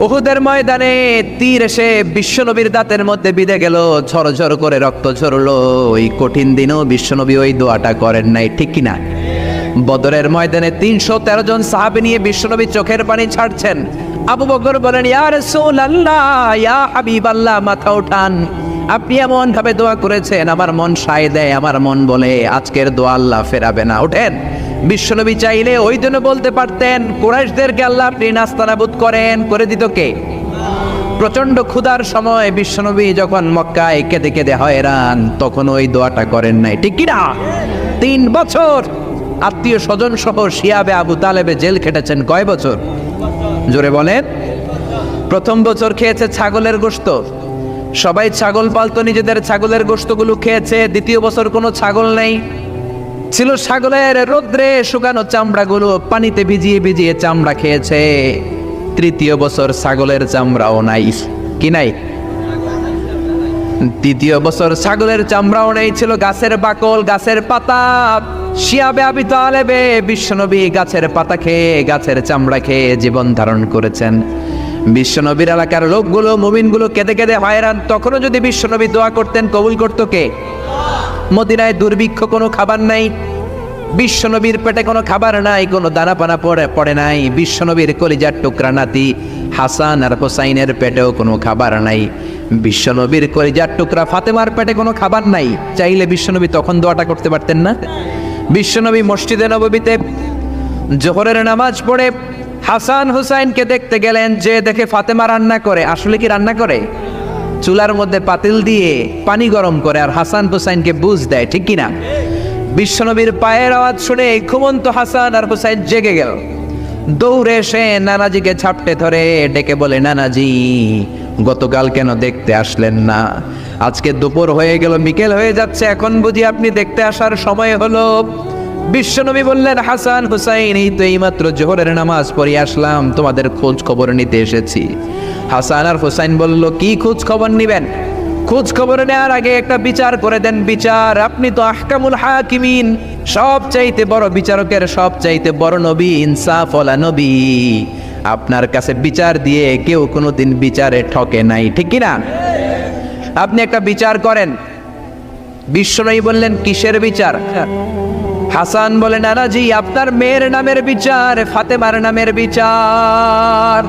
উহুদের ময়দানে তীর এসে বিশ্বনবীর দাঁতের মধ্যে বিঁধে গেল, ঝরঝর করে রক্ত ঝরলো। ওই কঠিন দিনেও বিশ্বনবী ওই দোয়াটা করেন নাই, ঠিক কিনা? বদরের ময়দানে 313 জন সাহাবী নিয়ে বিশ্বনবী চোখের পানি ছাড়ছেন। আবু বকর বলেন, ইয়া রাসূলুল্লাহ, ইয়া হাবিবাল্লাহ, মাথা উঠান, আপনি এমন ভাবে দোয়া করেছেন, আমার মন সায় দেয়, আমার মন বলে আজকের দোয়া আল্লাহ ফেরাবে না, ওঠেন। বিশ্বনবী চাইলে ওই জন্য বলতে পারতেন, কুরাইশদেরকে আল্লাহ আপনি নাস্তানাবুদ করেন, করে দিত কে? প্রচন্ড ক্ষুধার সময় বিশ্বনবী যখন মক্কায় কেঁদে কেঁদে হয়রান, তখন ওই দোয়াটা করেন নাই, ঠিক কিনা? 3 বছর আত্মীয় স্বজন সহ শিয়াবে আবু তালেবে জেল খেটেছেন। কয় বছর? জোরে বলেন। প্রথম বছর খেয়েছে ছাগলের গোশত, সবাই ছাগল পালতো, নিজেদের ছাগলের গোশতগুলো খেয়েছে। দ্বিতীয় বছর কোনো ছাগল নেই, ছিল ছাগলের রোদ্রে শুকানো চামড়াগুলো পানিতে ভিজিয়ে ভিজিয়ে চামড়া খেয়েছে। তৃতীয় বছর ছাগলের চামড়াও নাই, কি নাই? তৃতীয় বছর ছাগলের চামড়াও নেই, ছিল গাছের বাকল, গাছের পাতা। শিয়াবে আবি তালেবে বিশ্বনবী গাছের পাতা খেয়ে, গাছের চামড়া খেয়ে জীবন ধারণ করেছেন। বিশ্বনবীর এলাকার লোকগুলো, মুমিনগুলো কেঁদে কেঁদে হয়রান। তখনও যদি বিশ্বনবী দোয়া করতেন, কবুল করত কে? মদিনায় দুর্ভিক্ষ, কোনো খাবার নাই, বিশ্বনবীর পেটে কোনো খাবার নাই, কোনো দানা পানা পড়ে নাই। বিশ্বনবীর কলিজার টুকরা নাতি হাসান আর হোসাইনের পেটেও কোনো খাবার নাই। বিশ্বনবীর কলিজার টুকরা ফাতেমার পেটে কোনো খাবার নাই। চাইলে বিশ্বনবী তখন দোয়াটা করতে পারতেন না? বিশ্বনবী মসজিদে নববীতে জোহরের নামাজ পড়ে হাসান হুসাইনকে দেখতে গেলেন, যে দেখে ফাতেমা রান্না করে। আসলে কি রান্না করে? চুলার মধ্যে পাতিল দিয়ে পানি গরম করে আর হাসান হুসাইনকে বুঝ দেয়, ঠিক কিনা? বিশ্বনবীর পায়ের আওয়াজ শুনে ঘুমন্ত হাসান আর হুসাইন জেগে গেল। দৌড়ে এসে নানাজিকে ঝাপটে ধরে ডেকে বলে, নানাজি, গতকাল কেন দেখতে আসলেন না? আজকে দুপুর হয়ে গেল, বিকেল হয়ে যাচ্ছে, এখন বুঝি আপনি দেখতে আসার সময় হলো? বিশ্বনবী বললেন, হাসান হুসাইন, এই তো এইমাত্র জোহরের নামাজ পড়ে আসলাম, তোমাদের খোঁজ খবর নিতে এসেছি। হাসান আর হুসাইন বলল, কি খোঁজ খবর নিবেন? খোঁজ খবর নেওয়ার আগে একটা বিচার করে দেন। বিচার? আপনি তো আহকামুল হাকিমিন, সব চাইতে বড় বিচারকের সব চাইতে বড় নবী, ইনসাফওয়ালা নবী। আপনার কাছে বিচার দিয়ে কেউ কোনোদিন বিচারে ঠকে নাই, ঠিক কিনা? আপনি একটা বিচার করেন। বিশ্বনবী বললেন, কিসের বিচার? হাসান বলে, নানাজি, আপনার মেয়ের নামের বিচার, ফাতেমার নামের বিচার।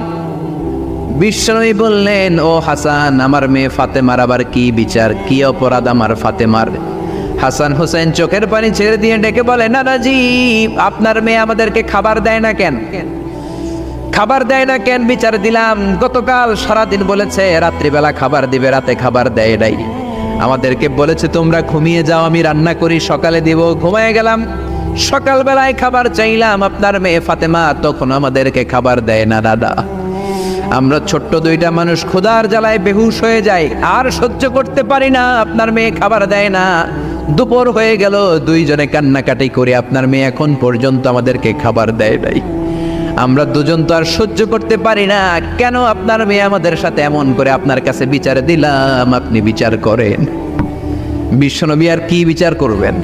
বিশ্বনবী বললেন, ও হাসান, আমার মেয়ে ফাতেমার আবার কি বিচার? কি অপরাধ আমার ফাতেমার? হাসান হুসাইন চোখের পানি ছেড়ে দিয়ে ডেকে বলে, নানাজি, আপনার মেয়ে আমাদেরকে খাবার দেয় না কেন? খাবার দেয় না কেন? বিচার দিলাম, গতকাল সারাদিন বলেছে রাত্রিবেলা খাবার দিবে, রাতে খাবার দেয় নাই। আমাদেরকে বলেছে তোমরা ঘুমিয়ে যাও, আমি রান্না করি, সকালে দিব। ঘুমিয়ে গেলাম, সকালবেলায় খাবার চাইলাম, আপনার মেয়ে ফাতেমা তখন আমাদেরকে খাবার দেয় না। দাদা, আমরা ছোট্ট 2টা মানুষ ক্ষুধার জ্বালায় বেহুশ হয়ে যাই, আর সহ্য করতে পারি না, আপনার মেয়ে খাবার দেয় না। দুপুর হয়ে গেল, 2 জনে কান্নাকাটি করে, আপনার মেয়ে এখন পর্যন্ত আমাদেরকে খাবার দেয় নাই। আমরা 2 জন তো আর সহ্য করতে পারি না, কেন আপনার মেয়ে আমাদের সাথে এমন করে? আপনার কাছে বিচার দিলাম, আপনি বিচার করেন। বিশ্বনবী আর কি বিচার করবেন?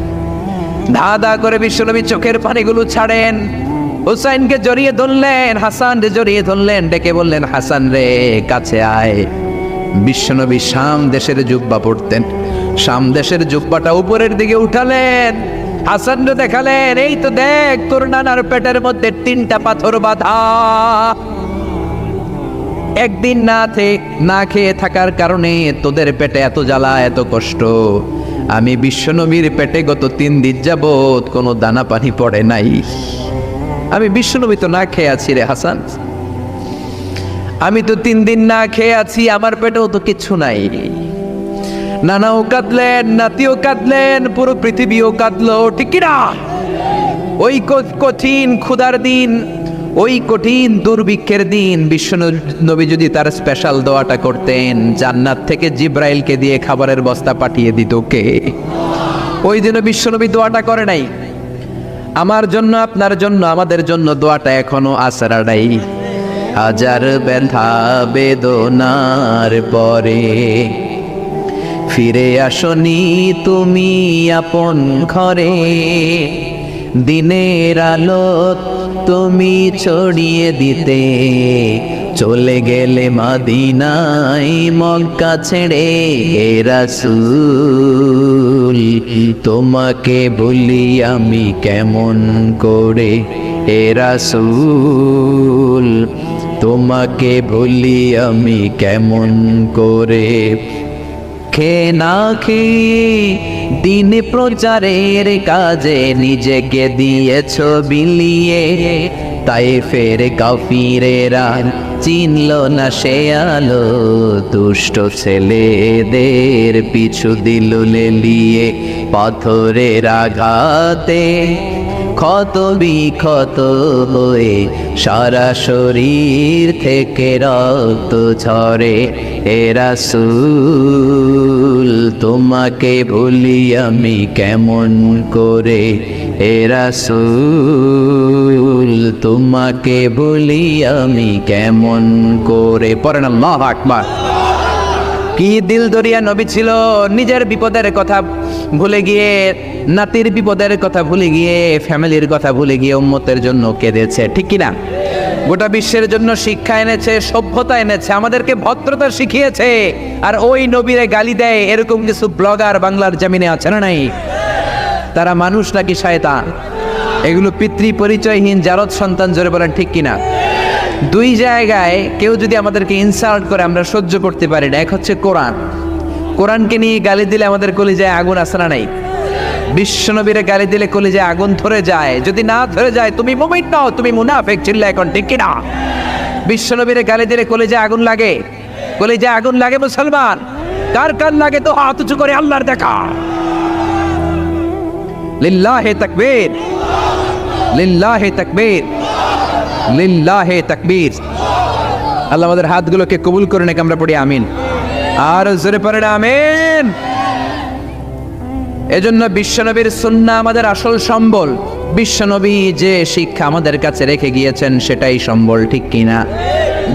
ধা ধা করে বিশ্বনবী চোখের পানিগুলো ছাড়েন, হুসাইনকে জড়িয়ে ধরলেন, হাসান রে জড়িয়ে ধরলেন, ডেকে বললেন, হাসান রে, কাছে আয়। বিশ্বনবী শাম দেশের জুব্বা পরতেন, শাম দেশের জুব্বাটা উপরের দিকে উঠালেন, হাসান রে দেখালেন, এই তো দেখ, তোর নানার পেটের মধ্যে 3টা পাথর বাঁধা। একদিন না খেয়ে থাকার কারণে তোদের পেটে এত জ্বালা, এত কষ্ট। আমি বিশ্বনবীর পেটে গত 3 দিন যাবত কোনো দানা পানি পড়ে নাই। আমি বিশ্বনবী তো না খেয়ে আছি রে হাসান, আমি তো 3 দিন না খেয়ে আছি, আমার পেটেও তো কিছু নাই। নানাও কাঁদলেন, নাতিও কাঁদলেন, পুরো পৃথিবীও কাঁদলো, ঠিক কিনা? ওই কঠিন ক্ষুধার দিন, ওই কঠিন দুর্ভিক্ষের দিন বিশ্ব নবী যদি তার স্পেশাল দোয়াটা করতেন, জান্নাত থেকে জিব্রাইলকে দিয়ে খাবারের বস্তা পাঠিয়ে দিত কে? ওই দিনও বিশ্ব নবী দোয়াটা করে নাই। আমার জন্য, আপনার জন্য, আমাদের জন্য দোয়াটা এখনো আছড়াই। হাজার ব্যথা বেদনার পরে ফিরে আসনি তুমি আপন ঘরে, দিনের আলো তুমি ছড়িয়ে দিতে চলে গেলে মদিনায় মক্কা ছেড়ে। হে রাসূল তোমাকে ভুলি আমি কেমন করে, হে রাসূল তোমাকে ভুলি আমি কেমন করে। খেয়ে না খেয়ে দিন প্রচারের কাজে নিজেকে দিয়েছ বিলিয়ে, তাই ফের কাফিরেরা চিনল না সে আলো। দুষ্ট ছেলেদের পিছু দিল লেলিয়ে, পাথরের আঘাতে ক্ষত বিক্ষত হয়ে সারা শরীর থেকে রক্ত ঝরে। হে রাসূল তোমাকে ভুলি আমি কেমন করে, হে রাসূল তোমাকে ভুলি আমি কেমন করে। পড়েন আল্লাহু আকবার। কি দিল দরিয়া নবী ছিল, নিজের বিপদের কথা ভুলে গিয়ে, নাতির বিপদের কথা ভুলে গিয়ে, ফ্যামিলির কথা ভুলে গিয়ে উম্মতের জন্য কেঁদেছে, ঠিক কিনা? গোটা বিশ্বের জন্য শিক্ষা এনেছে, সভ্যতা এনেছে, আমাদেরকে ভদ্রতা শিখিয়েছে। আর ওই নবীরে গালি দেয় এরকম কিছু ব্লগার বাংলার জমিনে আছে না নাই? তারা মানুষ নাকি শয়তান? এগুলো পিতৃ পরিচয়হীন জারদ সন্তান, জোরে বলেন ঠিক কিনা? দুই জায়গায় কেউ যদি আমাদেরকে ইনসাল্ট করে আমরা সহ্য করতে পারি না। এক হচ্ছে কোরআন, কোরআনকে নিয়ে গালি দিলে আমাদের কলিজায় আগুন আসে না নাই? বিশ্বনবীরে গালি দিলে কলিজায় আগুন ধরে যায়, যদি না ধরে যায় তুমি মুমিন নও, তুমি মুনাফিক। চিল্লা এখন ঠিক কিনা? বিশ্বনবীরে গালি দিলে কলিজায় আগুন লাগে, কলিজায় আগুন লাগে মুসলমান। কার কার লাগে তো হাত উঁচু করে আল্লাহর দেখা। লিল্লাহে তাকবীর, লিল্লাহে তাকবীর, লিল্লাহে তাকবীর। আল্লাহ আমাদের হাতগুলোকে কবুল করে নেক, আমরা পড়ি আমিন। আর জোরে পড়েন আমিন। এজন্য বিশ্বনবীর সুন্নাহ আমাদের আসল সম্বল। বিশ্বনবী যে শিক্ষা আমাদের কাছে রেখে গিয়েছেন সেটাই সম্বল, ঠিক কিনা?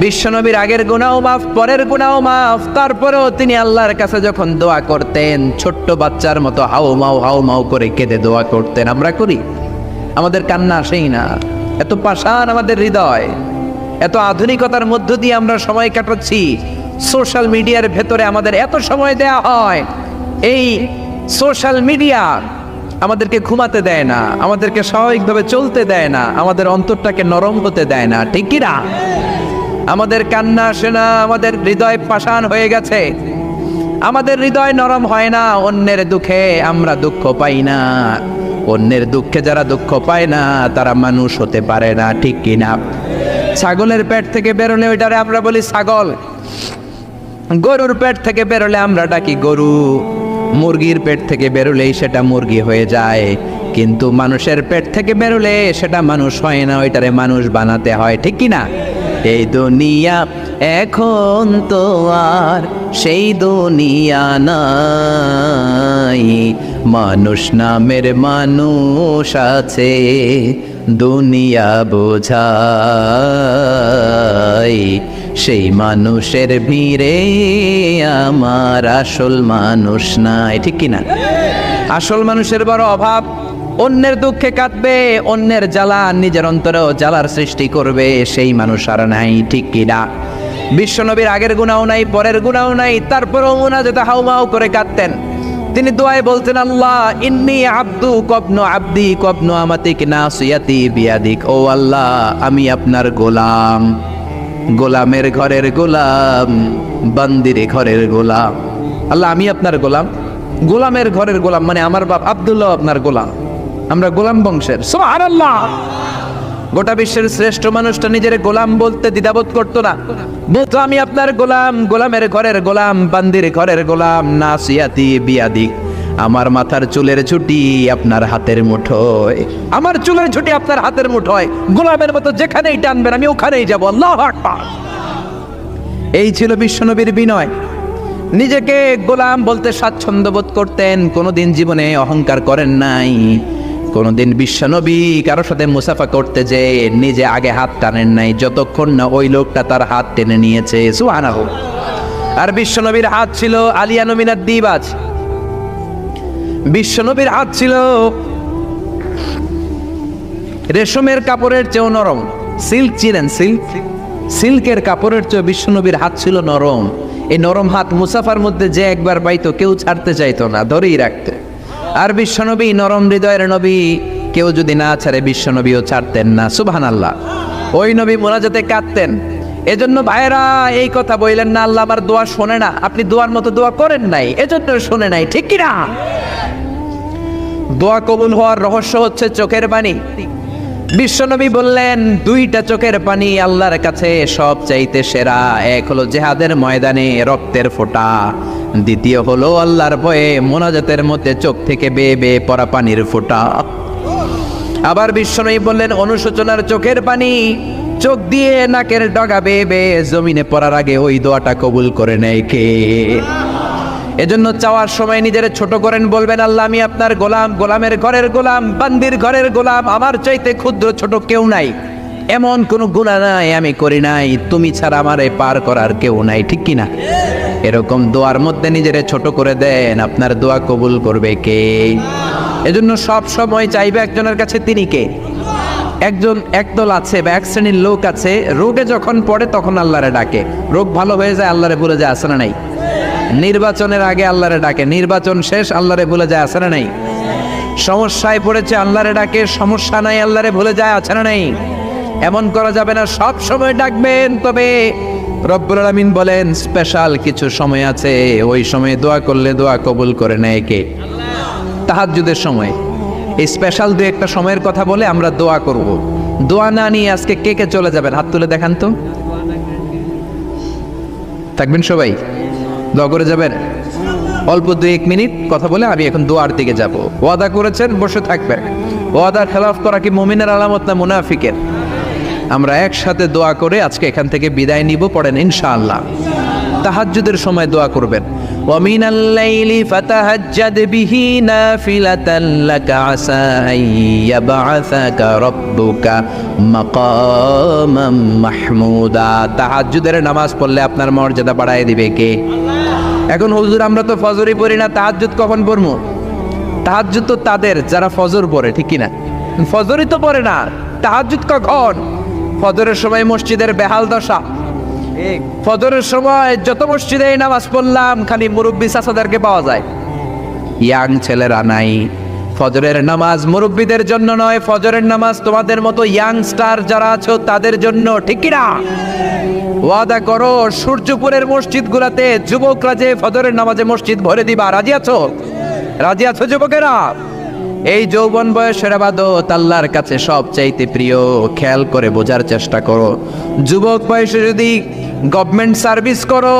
বিশ্বনবীর আগের গুনাহ মাফ, পরের গুনাহ মাফ, তারপরেও তিনি আল্লাহর কাছে যখন দোয়া করতেন ছোট্ট বাচ্চার মতো হাউ মাউ করে কেঁদে দোয়া করতেন। আমরা করি? আমাদের কান্না আসেই না। এত পাষাণ আমাদের হৃদয়, এত আধুনিকতার মধ্য দিয়ে আমরা সময় কাটাচ্ছি। সোশ্যাল মিডিয়ার ভেতরে আমাদের এত সময় দেয়া হয়। এই সোশ্যাল মিডিয়া আমাদেরকে ঘুমাতে দেয় না, আমাদেরকে স্বাভাবিকভাবে চলতে দেয় না, আমাদের অন্তরটাকে নরম হতে দেয় না, ঠিক কি না? আমাদের কান্না আসে না, আমাদের হৃদয় পাষাণ হয়ে গেছে, আমাদের হৃদয় নরম হয় না। অন্যের দুঃখে আমরা দুঃখ পাই না, অন্যের দুঃখে যারা দুঃখ পায় না তারা মানুষ হতে পারে না, ঠিক কি না? ছাগলের পেট থেকে বেরোলে ওইটারে আমরা বলি ছাগল, গরুর পেট থেকে বেরোলে আমরা ডাকি গরু, মুরগির পেট থেকে বেরোলেই সেটা মুরগি হয়ে যায়। কিন্তু মানুষের পেট থেকে বেরোলে সেটা মানুষ হয় না, ওইটারে মানুষ বানাতে হয়, ঠিক কি না? এই দুনিয়া এখন তো আর সেই দুনিয়া নাই, মানুষ নামের মানুষ আছে দুনিয়া বোঝাই। সেই মানুষের ভিড়ে আমার আসল মানুষ নাই, ঠিক কিনা? আসল মানুষের বড় অভাব। অন্যের দুঃখে কাঁদবে, অন্যের জ্বালা নিজের অন্তরেও জ্বালার সৃষ্টি করবে, সেই মানুষ আর নাই, ঠিক কিনা? বিশ্বনবীর আগের গুনাহ নাই, পরের গুনাহ নাই, তারপরেও মুনাজাতে হাউমাউ করে কাঁদতেন। তিনি দোয়ায় বলতেন, আল্লাহ ইন্নী আব্দু কবনু আব্দি কবনু আমাতিক নাসিয়াতি বিয়াদিক। ও আল্লাহ, আমি আপনার গোলাম, গোলামের ঘরের গোলাম, বান্দির ঘরের গোলাম। আল্লাহ আমি আপনার গোলাম, গোলামের ঘরের গোলাম, মানে আমার বাপ আব্দুল্লাহ আপনার গোলাম, আমরা গোলাম বংশের। সুবহানাল্লাহ। গোটা বিশ্বের শ্রেষ্ঠ মানুষটা নিজের গোলাম বলতে দ্বিধাবোধ করতো না, বলতো আমি আপনার গোলাম, গোলামের ঘরের গোলাম, বান্দির ঘরের গোলাম, নাসিয়াতি বিয়াদিক। আমার মাথার চুলের ঝুঁটি আপনার হাতের মুঠোয়, আমার চুলের ঝুঁটি আপনার হাতের মুঠোয়, গোলামের মতো যেখানেই টানবেন আমি ওখানেই যাব। আল্লাহু আকবার। এই ছিল বিশ্বনবীর বিনয়। নিজেকে গোলাম বলতে স্বাচ্ছন্দ্য বোধ করতেন, কোনোদিন জীবনে অহংকার করেন নাই। কোনোদিন বিশ্বনবী কারো সাথে মুসাফা করতে যে নিজে আগে হাত টানেন নাই, যতক্ষণ না ওই লোকটা তার হাত টেনে নিয়েছে। সুবহানাহু। আর বিশ্বনবীর হাত ছিল আলিয়ানু মিনাদ দিবাজ। বিশ্বনবীর হাত ছিল রেশমের কাপড়ের চেয়েও নরম। সিল্ক চিনেন? সিল্কের কাপড়ের চেয়ে বিশ্বনবীর হাত ছিল নরম। এই নরম হাত মুসাফার মধ্যে যে একবার পাইতো কেউ ছাড়তে চাইতো না, ধরেই রাখতো। আর বিশ্বনবী নরম হৃদয়ের নবী, কেউ যদি না ছাড়ে বিশ্বনবীও ছাড়তেন না। সুবহানাল্লাহ। ওই নবী মোনাজাতে কাঁদতেন। এজন্য ভাইরা এই কথা বললেন না আল্লাহ আমার দোয়া শোনে না, আপনি দোয়ার মতো দোয়া করেন নাই, এজন্য শোনে নাই, ঠিক কি না? দোয়া কবুল হওয়ার রহস্য হচ্ছে চোখের পানি। বিশ্বনবী বললেন দুইটা চোখের পানি আল্লাহর কাছে সব চাইতে সেরা। এক হলো জিহাদের ময়দানে রক্তের ফোঁটা, দ্বিতীয় হলো আল্লাহর ভয়ে মোনাজাতের মধ্যে চোখ থেকে বেয়ে বেয়ে পড়া পানির ফোঁটা। আবার বিশ্বনবী বললেন অনুশোচনার চোখের পানি চোখ দিয়ে নাকের ডগা বেয়ে বেয়ে জমিনে পড়ার আগে ওই দোয়াটা কবুল করে নেয় কে? এজন্য চাওয়ার সময় নিজের ছোট করেন, বলবেন আল্লাহ আমি আপনার গোলাম, গোলামের ঘরের গোলাম, বান্দির ঘরের গোলাম, আমার চাইতে ক্ষুদ্র ছোট কেউ নাই, এমন কোনো গুনাহ নাই আমি করি নাই, তুমি ছাড়া আমারে পার করার কেউ নাই, ঠিক কি না? এরকম দোয়ার মধ্যে নিজেরে ছোট করে দেন, আপনার দোয়া কবুল করবে কে? এজন্য সব সময় চাইবে একজনের কাছে, তিনি কে? একদল আছে বা এক শ্রেণীর লোক আছে, রোগে যখন পড়ে তখন আল্লাহরে ডাকে, রোগ ভালো হয়ে যায় আল্লাহরে ভুলে যায়, আছে না নাই? নির্বাচনের আগে আল্লাহরে ডাকে, নির্বাচন শেষ আল্লাহরে ভুলে যায়, আছে না নাই? সমস্যায় পড়েছে আল্লাহরে ডাকে, সমস্যা নাই আল্লাহরে ভুলে যায়, আছে না নাই? এমন করা যাবে না, সব সময় ডাকবেন। তবে রব্বুল আলামিন বলেন স্পেশাল কিছু সময় আছে, ওই সময় দোয়া করলে দোয়া কবুল করে নেয় কে? তাহাজ্জুদের সময়। এই স্পেশাল দু একটা সময়ের কথা বলে আমরা দোয়া করব। দোয়া না নিয়ে আজকে কে কে চলে যাবেন হাত তুলে দেখান তো। থাকবেন সবাই? দোয়া করে যাবেন? অল্প 2-1 মিনিট কথা বলে আমি এখন দোয়ার দিকে যাব। ওয়াদা করেছেন বসে থাকবেন। ওয়াদার খেলাফ করা কি মুমিনের আলামত না মুনাফিকের? আমরা একসাথে দোয়া করে আজকে এখান থেকে বিদায় নিব। পড়েন ইনশাআল্লাহ। তাহাজ্জুদের সময় দোয়া করবেন। ওয়া মিনাল লাইলি ফাতাহাজ্জাদ বিহি নাফিলাতান লাকা আসা আইয়াবআসাকা রাব্বুকা মাকামাম মাহমুদা। তাহাজ্জুদের নামাজ পড়লে আপনার মর্যাদা বাড়ায় দিবে কে? এখন হুজুর আমরা তো ফজরই পড়ি না, তাহাজ্জুদ কখন পড়বো? তাহাজ্জুদ তো তাদের যারা ফজর পড়ে, ঠিক কি না? ফজরই তো পড়ে না, তাহাজ্জুদ কখন? ফজরের সময় মসজিদের বেহাল দশা। ফজরের সময় যত মসজিদে নামাজ পড়লাম খালি মুরব্বী চাচাদেরকে পাওয়া যায়, ইয়াং ছেলেরা নাই। ফজরের নামাজ মুরব্বীদের জন্য নয়, ফজরের নামাজ তোমাদের মতো ইয়াংস্টার যারা আছো তাদের জন্য, ঠিক কি না? ওয়াদা করো সূর্যপুরের মসজিদগুলোতে যুবকরা যে ফজরের নামাজে মসজিদ ভরে দিবা, রাজি আছো? রাজি আছো যুবকেরা? এই যৌবন বয়সের ইবাদত আল্লাহর কাছে সবচাইতে প্রিয়। খেয়াল করে বোঝার চেষ্টা করো। যুবক বয়সে যদি গভর্নমেন্ট সার্ভিস করো,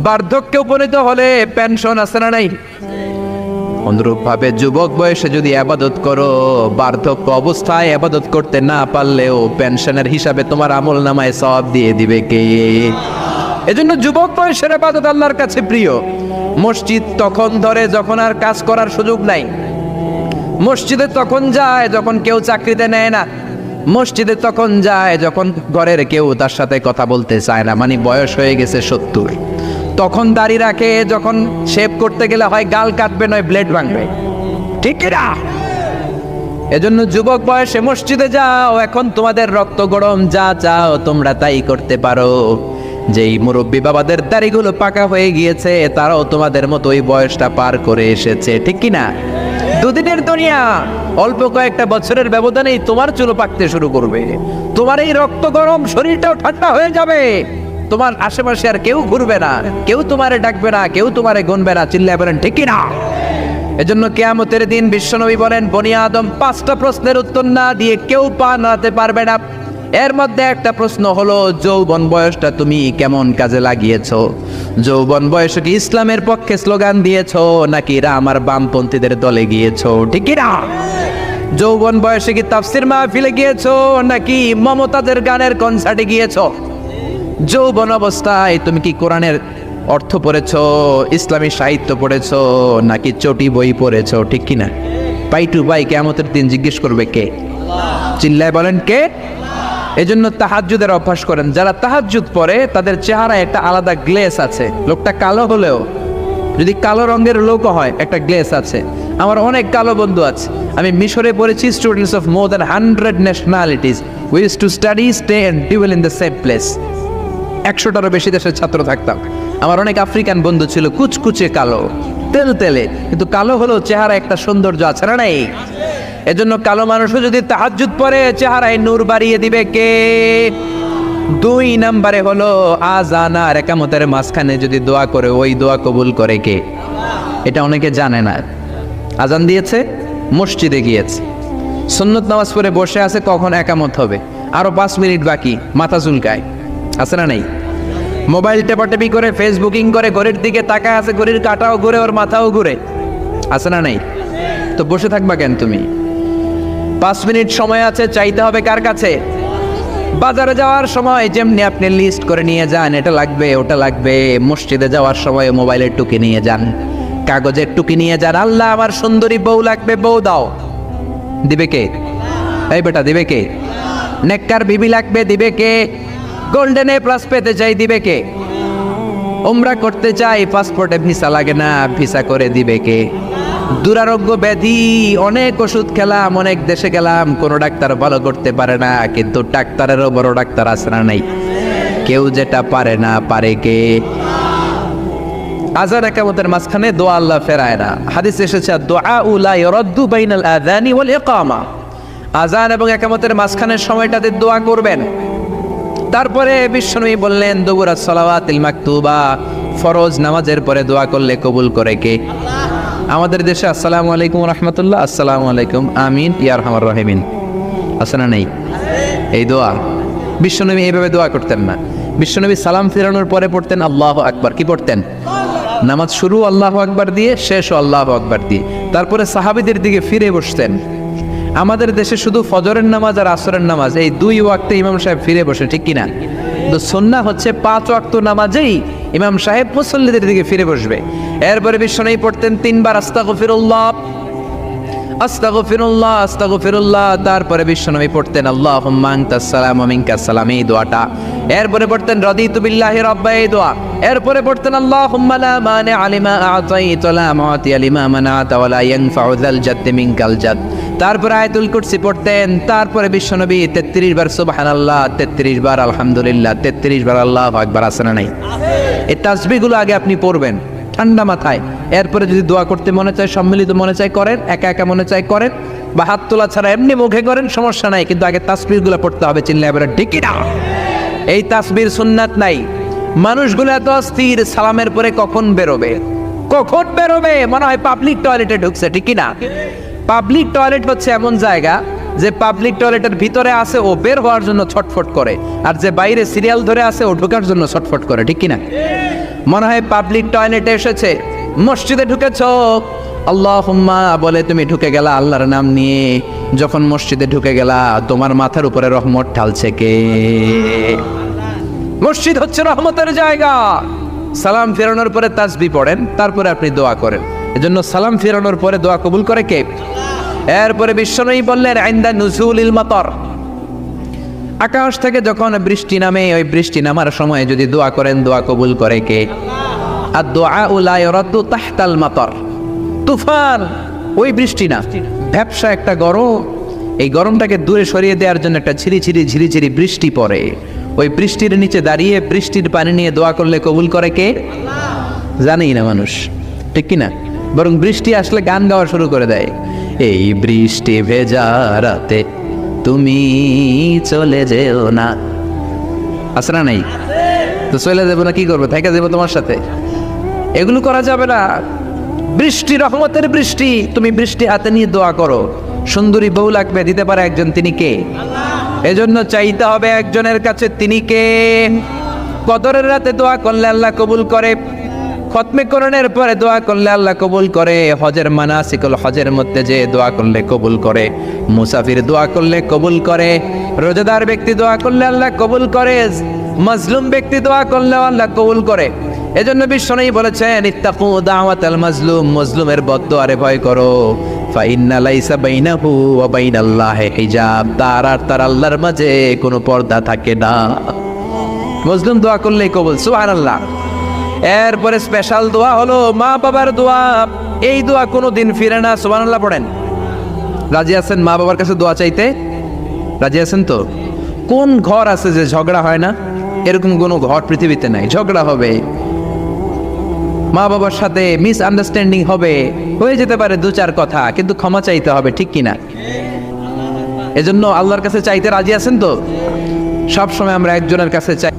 বার্ধক্যে উপনীত হলে পেনশন আছে না নাই? অনুরূপভাবে যুবক বয়সে যদি ইবাদত করো, বার্ধক্য অবস্থায় ইবাদত করতে না পারলেও পেনশনের হিসাবে তোমার আমলনামায় সওয়াব দিয়ে দিবে কে? এজন্য যুবক বয়সের ইবাদত আল্লাহর কাছে প্রিয়। মসজিদ তখন ধরে যখন আর কাজ করার সুযোগ নাই। মসজিদে তখন যায় যখন কেউ চাকরিতে নেয় না। মসজিদে তখন যায় যখন ঘরের কেউ তার সাথে কথা বলতে চায় না, মানে বয়স হয়ে গেছে 70। তখন দাড়ি রাখে যখন শেভ করতে গেলে হয় গাল কাটবে নয় ব্লেড ভাঙবে, ঠিক না? এজন্য যুবক বয়সে মসজিদে যাও। এখন তোমাদের রক্ত গরম, যা চাও তোমরা তাই করতে পারো। যেই মুরব্বী বাবাদের দাড়িগুলো পাকা হয়ে গিয়েছে তারাও তোমাদের মতো ওই বয়সটা পার করে এসেছে, ঠিক কি না? দুদিনের দুনিয়া, অল্প কয়েকটা বছরের ব্যবধানেই তোমার চুলো পাকতে শুরু করবে। তোমার এই রক্ত গরম শরীরটাও ঠান্ডা হয়ে যাবে। তোমার আশেপাশে আর কেউ ঘুরবে না, কেউ তোমারে ডাকবে না, কেউ তোমারে গুনবে না। চিল্লায় বলেন ঠিক কি না? এজন্য কিয়ামতের দিন বিশ্বনবী বলেন বনি আদম 5টা প্রশ্নের উত্তর না দিয়ে কেউ পা নাড়াতে পারবে না। এর মধ্যে একটা প্রশ্ন হলো, যৌবন বয়সটা তুমি কেমন কাজে লাগিয়েছো? যৌবন বয়সে কি ইসলামের পক্ষে স্লোগান দিয়েছো নাকি রাম আর বামপন্থীদের দলে গিয়েছো? ঠিক কি না? যৌবন বয়সে কি তাফসির মাহফিলে গিয়েছো নাকি মমতাজের গানের কনসার্টে গিয়েছো? যৌবন অবস্থায় তুমি কি কোরআনের অর্থ পড়েছো, ইসলামী সাহিত্য পড়েছো নাকি চটি বই পড়েছো? ঠিক কি না? পাই টু পাই কিয়ামতের দিন জিজ্ঞেস করবে কে? চিল্লায় বলেন কে? এজন্য তাহাজ্জুদের অভ্যাস করেন। যারা তাহাজ্জুদ পড়ে তাদের চেহারায় একটা আলাদা গ্লেস আছে। লোকটা কালো হলেও, যদি কালো রঙের লোক হয়, একটা গ্লেস আছে। আমার অনেক কালো বন্ধু আছে। আমি মিশরে পড়েছি, students of more than 100 nationalities, we use to study, stay and dwell in the same place. 100টারও বেশি দেশের ছাত্র থাকতাম। আমার অনেক আফ্রিকান বন্ধু ছিল, কুচকুচে কালো, তেল তেলে, কিন্তু কালো হলেও চেহারা একটা সৌন্দর্য আছে না নাই? এজন্য কালো মানুষও যদি তাহাজ্জুদ পড়ে চেহারায় নূর বাড়িয়ে দিবে কে? 2 নম্বরে হলো আযান আর ইকামতের মাঝখানে যদি দোয়া করে, ওই দোয়া কবুল করে কে? এটা অনেকে জানে না। আযান দিয়েছে, মসজিদে গিয়েছে, সুন্নত নামাজ পড়ে বসে আছে, কখন ইকামত হবে, আরো 5 মিনিট বাকি, মাথা চুলকায়, আছে না নাই? মোবাইল টেপাটেপি করে, ফেসবুকিং করে, ঘড়ির দিকে তাকায় আছে, ঘড়ির কাঁটাও ঘুরে, ওর মাথাও ঘুরে, আছে না নাই? তো বসে থাকবা কেন তুমি? 5 মিনিট সময় আছে, চাইতে হবে কার কাছে? বাজারে যাওয়ার সময় যেমনি আপনি লিস্ট করে নিয়ে যান, এটা লাগবে ওটা লাগবে, মসজিদে যাওয়ার সময় মোবাইলের টুকি নিয়ে যান, কাগজের টুকি নিয়ে যান। আল্লাহ আমার সুন্দরী বউ লাগবে, বউ দাও, দিবে কে? এই বেটা, দিবে কে? নেককার বিবি লাগবে, দিবে কে? গোল্ডেন এ প্লাস পেতে চাই, দিবে কে? উমরা করতে চাই, পাসপোর্টে ভিসা লাগে না, ভিসা করে দিবে কে? দুরারোগ্য ব্যাধি, অনেক ওষুধ খেলাম, অনেক দেশে গেলাম, কোনো ডাক্তার ভালো করতে পারে না, কিন্তু ডাক্তারেরও বড় ডাক্তার আছে না নাই? কেউ যেটা পারে না, পারে কে? আযান ইকামতের মাঝখানে দোয়া আল্লাহ ফেরায় না। হাদিস এসেছে, দুআউ লা ইরাদ্দু বাইনাল আযানি ওয়াল ইকামা। আযান এবং ইকামতের মাঝখানের সময়টাতে দোয়া করবেন। তারপরে বিশ্বনবী বললেন, দুবুরাস সালাওয়াতিল মাকতুবা, ফরজ নামাজের পরে দোয়া করলে কবুল করে কে? আমাদের দেশে আসসালামু আলাইকুম রাহমাতুল্লাহ, আসসালামু আলাইকুম, আমিন ইয়া আরহামার রাহিমিন, আছে না নাই? এই দোয়া বিশ্বনবী এইভাবে দোয়া করতেন না। বিশ্বনবী সালাম ফেরানোর পরে পড়তেন আল্লাহু আকবার। কি পড়তেন? নামাজ শুরু আল্লাহু আকবার দিয়ে, শেষও আল্লাহু আকবার দিয়ে। তারপরে সাহাবীদের দিকে ফিরে বসতেন। আমাদের দেশে শুধু ফজরের নামাজ আর আসরের নামাজ, এই 2 ওয়াক্তে ইমাম সাহেব ফিরে বসে, ঠিক কিনা? তো সুন্নাহ হচ্ছে 5 ওয়াক্ত নামাজেই ইমাম সাহেব মুসল্লিদের দিকে ফিরে বসবে। এরপরে বিশ্বনবী পড়তেন 3 বার আস্তাগফিরুল্লাহ, আস্তাগফিরুল্লাহ, আস্তাগফিরুল্লাহ। তারপরে বিশ্বনবী পড়তেন আল্লাহুম্মা আনতাস সালাম ওয়া মিনকাস সালাম, এই দোয়াটা। এরপরে পড়তেন রাদিতু বিল্লাহি রাব্বা, এই দোয়া। এরপরে পড়তেন আল্লাহুম্মা লা মানিআ লিমা আ'তাইতা ওয়া লা মু'তিয়া লিমা মানা'তা ওয়া লা ইয়ানফা'ু যাল জাদ্দি মিনকাল জাদ। তারপরে আয়াতুল কুরসি পড়তেন। তারপরে বিশ্বনবী 33 বার সুবহানাল্লাহ, 33 বার আলহামদুলিল্লাহ, 33 বার আল্লাহু আকবার, আছে না নাই? এই তাসবিহগুলো আগে আপনি পড়বেন ঠান্ডা মাথায়। এরপরে যদি দোয়া করতে মনে চায়, সম্মিলিত মনে চায় করেন, একা একা মনে চায় করেন, বা হাত তোলা ছাড়া এমনি মুখে করেন, সমস্যা নাই, কিন্তু আগে তাসবিহগুলো পড়তে হবে। চিল্লায় এবারে ঠিক না? এই তাসবির সুন্নাত নাই। মানুষগুলো এত অস্থির, সালামের পরে কখন বেরোবে, কখন বেরোবে, মনে হয় পাবলিক টয়লেটে ঢুকছে, ঠিক না? পাবলিক টয়লেট হচ্ছে এমন জায়গা যে পাবলিক টয়লেটের ভিতরে আছে, ও বের হওয়ার জন্য ছটফট করে, আর যে বাইরে সিরিয়াল ধরে আছে, ও ঢোকার জন্য ছটফট করে, ঠিক কিনা? মনে হয় পাবলিক টয়লেটে এসেছে, মসজিদে ঢুকেছ, আল্লাহুম্মা বলে তুমি ঢুকে গেলা আল্লাহর নাম নিয়ে। যখন মসজিদে ঢুকে গেলা, তোমার মাথার উপরে রহমত ঢালছে কে? মসজিদ হচ্ছে রহমতের জায়গা। সালাম ফেরানোর পরে তাসবিহ পড়েন, তারপরে আপনি দোয়া করেন। এজন্য সালাম ফেরানোর পরে দোয়া কবুল করে কে? এরপরে বিশ্বনবী বললেন ইনদা নুজুলিল মাতার, আকাশ থেকে যখন বৃষ্টি নামে, ওই বৃষ্টি নামার সময় যদি দোয়া করেন, দোয়া কবুল করে কে? আর দোয়া লা ইরাদ্দু তাহতাল মাতার, তুফান, ওই বৃষ্টি না, ভ্যাপসা একটা গরম, এই গরমটাকে দূরে সরিয়ে দেওয়ার জন্য একটা ঝিরিঝিরি ঝিরিঝিরি বৃষ্টি পড়ে। ওই বৃষ্টির নিচে দাঁড়িয়ে বৃষ্টির পানি নিয়ে দোয়া করলে কবুল করে কে? জানেই না মানুষ, ঠিক কিনা? বরং বৃষ্টি আসলে গান গাওয়া শুরু করে দেয়, এই বৃষ্টি ভেজা রাতে তুমি চলে যেও না, আছে না নাই? তো চলে যাবো না, কি করবো, থেকে যাবো তোমার সাথে? এগুলো করা যাবে না। বৃষ্টি রহমতের বৃষ্টি, তুমি বৃষ্টি হাতে নিয়ে দোয়া করো। সুন্দরী বউ লাগবে, দিতে পারে একজন, তিনি কে? এজন্য চাইতে হবে একজনের কাছে, তিনি কে? কদরের রাতে দোয়া করলে আল্লাহ কবুল করে, খতমে কোরআনের পরে দোয়া করলে আল্লাহ কবুল করে, হজের মানাসিকুল হজের মধ্যে যে দোয়া করলে কবুল করে, মুসাফির দোয়া করলে কবুল করে, রোজাদার ব্যক্তি দোয়া করলে আল্লাহ কবুল করে, মাজলুম ব্যক্তি দোয়া করলে আল্লাহ কবুল করে। এজন্য বিশ্বনবী বলেছেন, ইত্তাকু দাওয়াতাল মাজলুম, মাজলুমের বদদোয়ারে ভয় করো, ফাইন্না লাইসা বাইনাহু ওয়া বাইনাল্লাহি হিজাব, তার আর তার আল্লাহর মাঝে কোনো পর্দা থাকে না। মাজলুম দোয়া করলেই কবুল, সুবহানাল্লাহ। এরপরে স্পেশাল দোয়া হলো মা বাবার দোয়া। এই দোয়া কোনোদিন ফিরে না, সুবহানাল্লাহ পড়েন। রাজি আছেন মা বাবার কাছে দোয়া চাইতে? রাজি আছেন তো? কোন ঘর আছে যে ঝগড়া হয় না? এরকম কোনো ঘর পৃথিবীতে নাই। ঝগড়া হবে, মা বাবার সাথে মিস আন্ডারস্ট্যান্ডিং হবে, হয়ে যেতে পারে দু চার কথা, কিন্তু ক্ষমা চাইতে হবে, ঠিক কিনা? এজন্য আল্লাহর কাছে চাইতে রাজি আছেন তো? সব সময় আমরা একজনের কাছে চাই।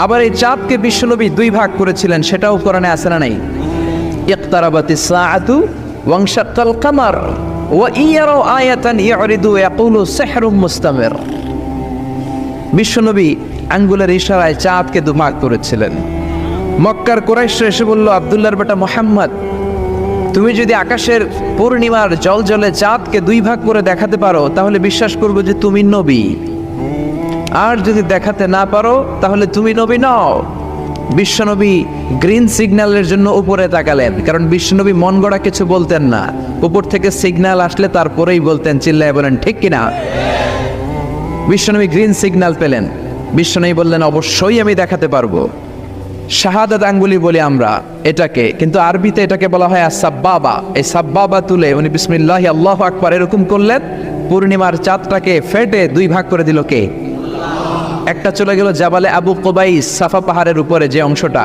আবার এই চাঁদকে বিশ্বনবী দুই ভাগ করেছিলেন, সেটাও কোরআনে আছে না নাই? ইকতারাবাতিস সাআতু ওয়ানশাক্কাল কামার ওয়া ইয়ারাউ আয়াতান ইয়ারিদু ইয়াকুলু সিহরুম মুস্তামির। বিশ্বনবী আঙ্গুলের ইশারায় চাঁদকে দু ভাগ করেছিলেন। মক্কার কুরাইশরা এসে বলল, আব্দুল্লাহর বেটা মুহাম্মদ, তুমি যদি আকাশের পূর্ণিমার জ্বলজ্বলে চাঁদকে দুই ভাগ করে দেখাতে পারো, তাহলে বিশ্বাস করবো যে তুমি নবী। আর যদি দেখাতে না পারো, তাহলে তুমি নবী নও। বিশ্বনবী গ্রিন সিগন্যালের জন্য উপরে তাকালেন, কারণ বিশ্বনবী মন গড়া কিছু বলতেন না, উপর থেকে সিগন্যাল আসলে তারপরেই বলতেন। চিল্লায় বলেন ঠিক কিনা? বিশ্বনবী গ্রিন সিগন্যাল পেলেন। বিশ্বনবী বললেন, অবশ্যই আমি দেখাতে পারবো। শাহাদাত আঙ্গুলি বলি আমরা এটাকে, কিন্তু আরবিতে এটাকে বলা হয় আস-সাব্বাবা। এই সাব্বাবা তুলে উনি বিসমিল্লাহ আল্লাহু আকবার এরকম করলেন, পূর্ণিমার চাঁদটাকে ফেটে দুই ভাগ করে দিল কে? একটা চলে গেল জাবালে আবু কুবাইস, সাফা পাহাড়ের উপরে যে অংশটা।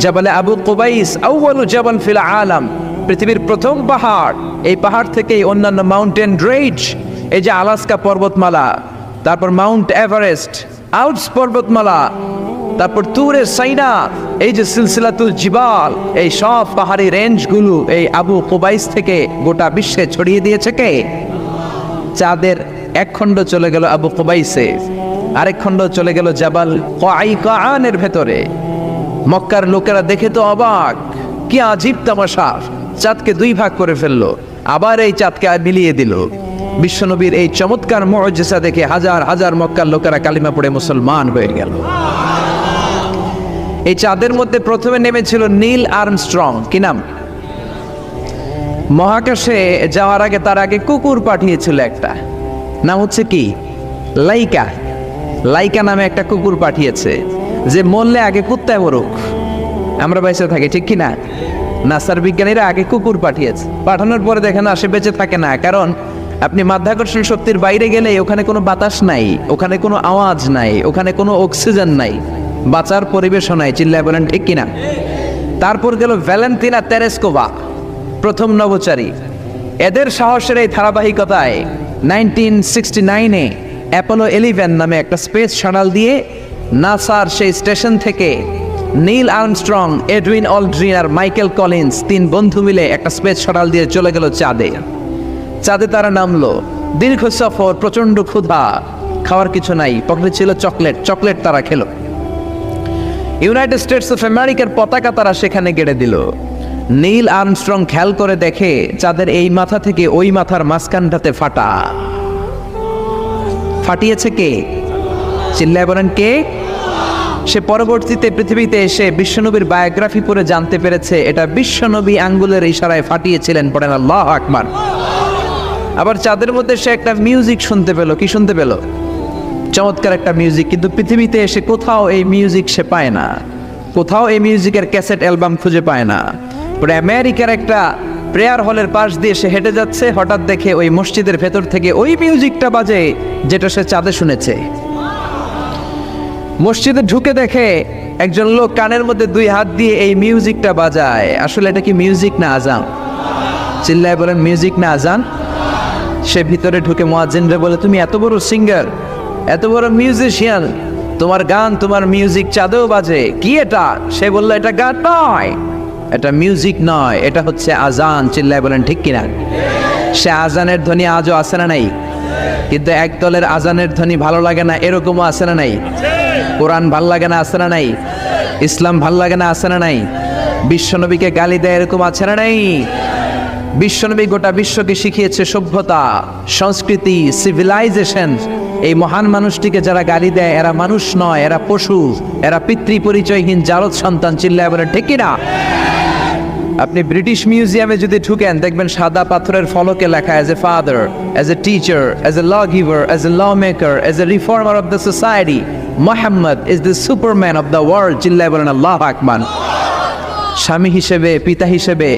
জাবালে আবু কুবাইস আউয়ালু জাবাল ফিল আলাম, পৃথিবীর প্রথম পাহাড়। এই পাহাড় থেকেই অন্যান্য মাউন্টেন রেঞ্জ, এই যে আলাস্কা পর্বতমালা, তারপর মাউন্ট এভারেস্ট, আল্পস পর্বতমালা, তারপর তুরে সাইনা, এই যে সিলসিলাতুল জিবাল, এই সব পাহাড়ি রেঞ্জগুলো এই আবু কুবাইস থেকে গোটা বিশ্বে ছড়িয়ে দিয়েছে কে? চাঁদের এক খণ্ড চলে গেল আবু কুবাইসে, আরেক খণ্ড চলে গেল জাবাল কায়কানের ভেতরে। মক্কার লোকেরা দেখে তো অবাক, কি আজীব তামাশা, চাঁদকে দুই ভাগ করে ফেললো, আবার এই চাঁদকে মিলিয়ে দিল। বিশ্বনবীর এই চমৎকার মুআজিজা দেখে হাজার হাজার মক্কার লোকেরা কালিমা পড়ে মুসলমান হয়ে গেল। এই চাঁদের মধ্যে প্রথমে নেমেছিল নীল আর্মস্ট্রং। কি নাম? মহাকাশে যাওয়ার আগে তার আগে কুকুর পাঠিয়েছিল একটা, নাম হচ্ছে কি? লাইকা। লাইকা নামে একটা কুকুর পাঠিয়েছে, যে মরলে আগে কুত্তায় মরুক, আমরা বেঁচে থাকি, ঠিক কিনা? নাসার বিজ্ঞানীরা আগে কুকুর পাঠিয়েছে, পাঠানোর পরে দেখেন না সে বেঁচে থাকে না, কারণ আপনি মাধ্যাকর্ষণ শক্তির বাইরে গেলে ওখানে কোনো বাতাস নাই, ওখানে কোনো আওয়াজ নাই, ওখানে কোনো অক্সিজেন নাই, বাঁচার পরিবেশও নাই। চিল্লায় বলেন ঠিক কিনা? তারপর গেল ভ্যালেন্টিনা তেরেস্কোভা, প্রথম নভোচারী। এদের সাহসের এই ধারাবাহিকতায় 1969-এ অ্যাপোলো 11 নামে একটা স্পেস শাটল দিয়ে নাসার সেই স্টেশন থেকে নীল আর্মস্ট্রং, এডউইন অলড্রিন আর মাইকেল কলিন্স তিন বন্ধু মিলে একটা স্পেস শাটল দিয়ে চলে গেল চাঁদে। চাঁদে তারা নামলো, দীর্ঘ সফর, প্রচন্ড ক্ষুধা, খাওয়ার কিছু নাই, পকেটে ছিল চকলেট, চকলেট তারা খেলো। ইউনাইটেড স্টেটস অফ আমেরিকার পতাকা তারা সেখানে গেড়ে দিল। নীল আর্মস্ট্রং খেয়াল করে দেখে চাঁদের এই মাথা থেকে ওই মাথার মাঝখানটাতে ফাটা। ফাটিয়েছে কে? চিল্লায় বলেন কে? সে পরবর্তীতে পৃথিবীতে এসে বিশ্বনবীর বায়োগ্রাফি পড়ে জানতে পেরেছে এটা বিশ্বনবী আঙ্গুলের ইশারায় ফাটিয়েছিলেন। পড়েন আল্লাহু আকবার। আবার চাঁদের মধ্যে সে একটা মিউজিক শুনতে পেল। কি শুনতে পেল? চমৎকার একটা মিউজিক, কিন্তু পৃথিবীতে এসে কোথাও এই মিউজিক সে পায় না, কোথাও এই মিউজিকের ক্যাসেট অ্যালবাম খুঁজে পায় না। পরে আমেরিকার একটা প্রেয়ার হলের পাশ দিয়ে সে হেঁটে যাচ্ছে, হঠাৎ দেখে ওই মসজিদের ভেতর থেকে ওই মিউজিকটা বাজে যেটা সে চাঁদে শুনেছে। মসজিদে ঢুকে দেখে একজন লোক কানের মধ্যে দুই হাত দিয়ে এই মিউজিকটা বাজায়। আসলে এটা কি মিউজিক না আজান? চিল্লায় বলেন মিউজিক না আজান? সে ভিতরে ঢুকে মুয়াজ্জিনরে বলে, তুমি এত বড় সিঙ্গার, এত বড় মিউজিশিয়ান, তোমার গান, তোমার মিউজিক চাঁদেও বাজে, কি এটা? সে বলল, এটা গান নয়, এটা মিউজিক নয়, এটা হচ্ছে আজান। চিল্লায় বলেন ঠিক কিনা? সে আজানের ধ্বনি আজও আছে না নাই? কিন্তু এক দলের আজানের ধ্বনি ভালো লাগে না, এরকমও আছে না নাই? কোরআন ভাল লাগে না, আছে না নাই? ইসলাম ভাল লাগে না, আছে না নাই? বিশ্বনবীকে গালি দেয়, এরকম আছে না নাই? বিশ্বনবী গোটা বিশ্বকে শিখিয়েছে সভ্যতা, সংস্কৃতি, সিভিলাইজেশন। এই মহান মানুষটিকে যারা গালি দেয় এরা মানুষ নয়, এরা পশু, এরা পিতৃ পরিচয়হীন জারদ সন্তান। চিল্লায় বলে ঠিক কিনা? আপনি ব্রিটিশ মিউজিয়ামে যদি ঢুকেন দেখবেন সাদা পাথরের ফলকে লেখা as a father, as a teacher, as a law giver, as a law maker, as a reformer of the society, Muhammad is the superman of the world. চিল্লায় বলেন আল্লাহু আকবার। স্বামী হিসেবে, পিতা হিসেবে,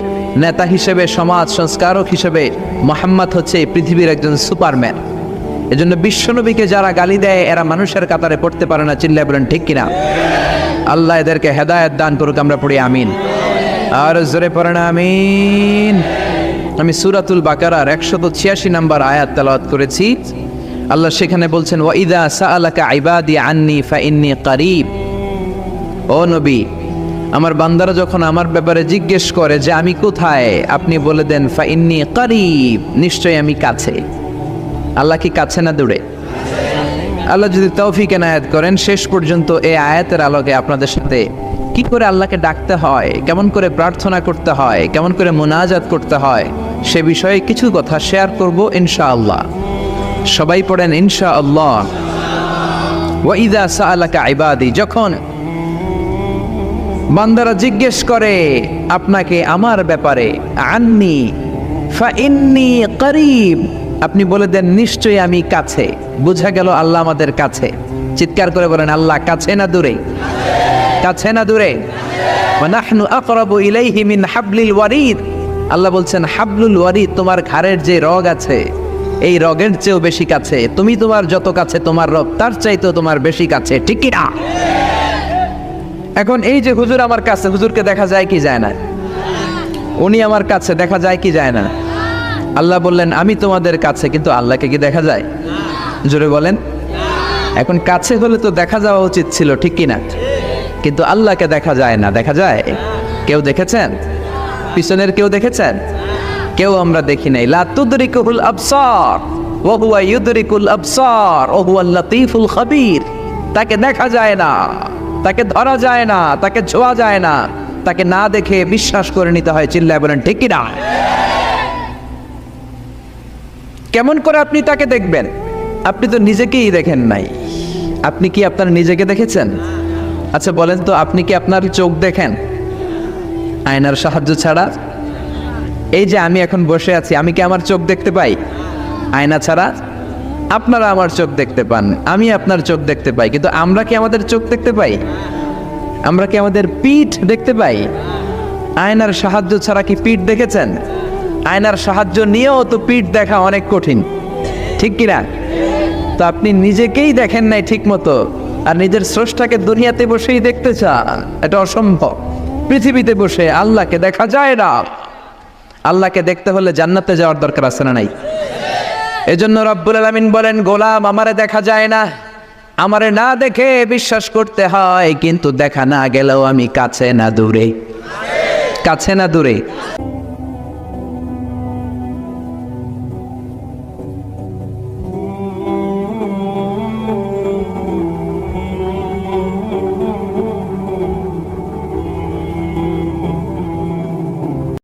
নেতা হিসেবে, সমাজ সংস্কারক হিসেবে মুহাম্মদ হচ্ছে এই পৃথিবীর একজন সুপারম্যান। এজন্য বিশ্বনবীকে যারা গালি দেয় এরা মানুষের কাতারে পড়তে পারে না। চিল্লায় বলেন ঠিক কিনা? আল্লাহ এদেরকে হেদায়েত দান করুক, আমরা পড়ি আমিন। আর জোরে পড়েন আমিন। আমি সূরাতুল বাকারার 186 নম্বর আয়াত তেলাওয়াত করেছি। আল্লাহ সেখানে বলছেন ওয়া ইযা সাআলাকা ইবাদি আন্নী ফাইন্নী করিব। ও নবী, আমার বান্দারা যখন আমার ব্যাপারে জিজ্ঞেস করে যে আমি কোথায়, আপনি বলে দেন ফাইন্নী করিব, নিশ্চয়ই আমি কাছে। আল্লাহ কি কাছে না দূরে? আল্লাহ যদি তৌফিক এনায়েত করেন শেষ পর্যন্ত এই আয়াতের আলোকে আপনাদের সাথে কি করে আল্লাহকে ডাকতে হয়, কেমন করে প্রার্থনা করতে হয়, কেমন করে মুনাজাত করতে হয়, সে বিষয়ে কিছু কথা শেয়ার করব ইনশাআল্লাহ। সবাই পড়েন ইনশাআল্লাহ। ওয়া ইযা সাআলাকা ইবাদি, যখন বান্দারা জিজ্ঞেস করে আপনাকে আমার ব্যাপারে, আন্নি ফাইন্নী করিব, আপনি বলে দেন নিশ্চয়ই আমি কাছে। বোঝা গেল আল্লাহ আমাদের কাছে। চিৎকার করে বলেন আল্লাহ কাছে না দূরে? কাছে না দূরে? ওয়া নাহনু আকরাবু ইলাইহি মিন হাবলিল ওয়ারিদ। আল্লাহ বলছেন হাবলুল ওয়ারিদ, তোমার ঘাড়ের যে রগ আছে এই রগের চেয়েও বেশি কাছে। তুমি তোমার যত কাছে তোমার রব তার চাইতেও তোমার বেশি কাছে। ঠিক কি না? এখন এই যে হুজুর আমার কাছে, হুজুরকে দেখা যায় কি যায় না? উনি আমার কাছে, দেখা যায় কি যায় না? আল্লাহ বললেন আমি তোমাদের কাছে, কিন্তু আল্লাহকে কি দেখা যায়? জোরে বলেন। এখন কাছে হলে তো দেখা যাওয়া উচিত ছিল, ঠিক কি না? কিন্তু আল্লাহকে দেখা যায় না। দেখা যায়? কেউ দেখেছেন? পিছনের কেউ দেখেছেন? কেউ আমরা দেখি নাই। লা তুদরিকুল আবসার ওয়া হুয়া ইউদরিকুল আবসার ওয়া হুয়াল লাতীফুল খাবীর। তাকে দেখা যায় না, তাকে ধরা যায় না, তাকে ছোঁয়া যায় না, তাকে না দেখে বিশ্বাস করে নিতে হয়। চিল্লায় বলেন ঠিক কি না? কেমন করে আপনি তাকে দেখবেন? আপনি তো নিজেকেই দেখেন নাই। আপনি কি আপনার নিজেকে দেখেছেন? আচ্ছা বলেন তো, আপনি কি আপনার চোখ দেখেন আয়নার সাহায্য ছাড়া? এই যে আমি এখন বসে আছি, আমি কি আমার চোখ দেখতে পাই আয়না ছাড়া? আপনারা আমার চোখ দেখতে পান, আমি আপনার চোখ দেখতে পাই, কিন্তু আমরা কি আমাদের চোখ দেখতে পাই? আমরা কি আমাদের পিঠ দেখতে পাই? আয়নার সাহায্য ছাড়া কি পিঠ দেখেছেন? আয়নার সাহায্য নিয়েও তো পিঠ দেখা অনেক কঠিন, ঠিক কিনা? তো আপনি নিজেকেই দেখেন নাই ঠিক মতো, আর নিজের স্রষ্টাকে দুনিয়াতে বসেই দেখতে চান, এটা অসম্ভব। পৃথিবীতে বসে আল্লাহকে দেখা যায় না। আল্লাহকে দেখতে হলে জান্নাতে যাওয়ার দরকার আছে না নাই? এজন্য রব্বুল আলামিন বলেন গোলাম আমারে দেখা যায় না, আমারে না দেখে বিশ্বাস করতে হয়, কিন্তু দেখা না গেলেও আমি কাছে না দূরে। কাছে না দূরে?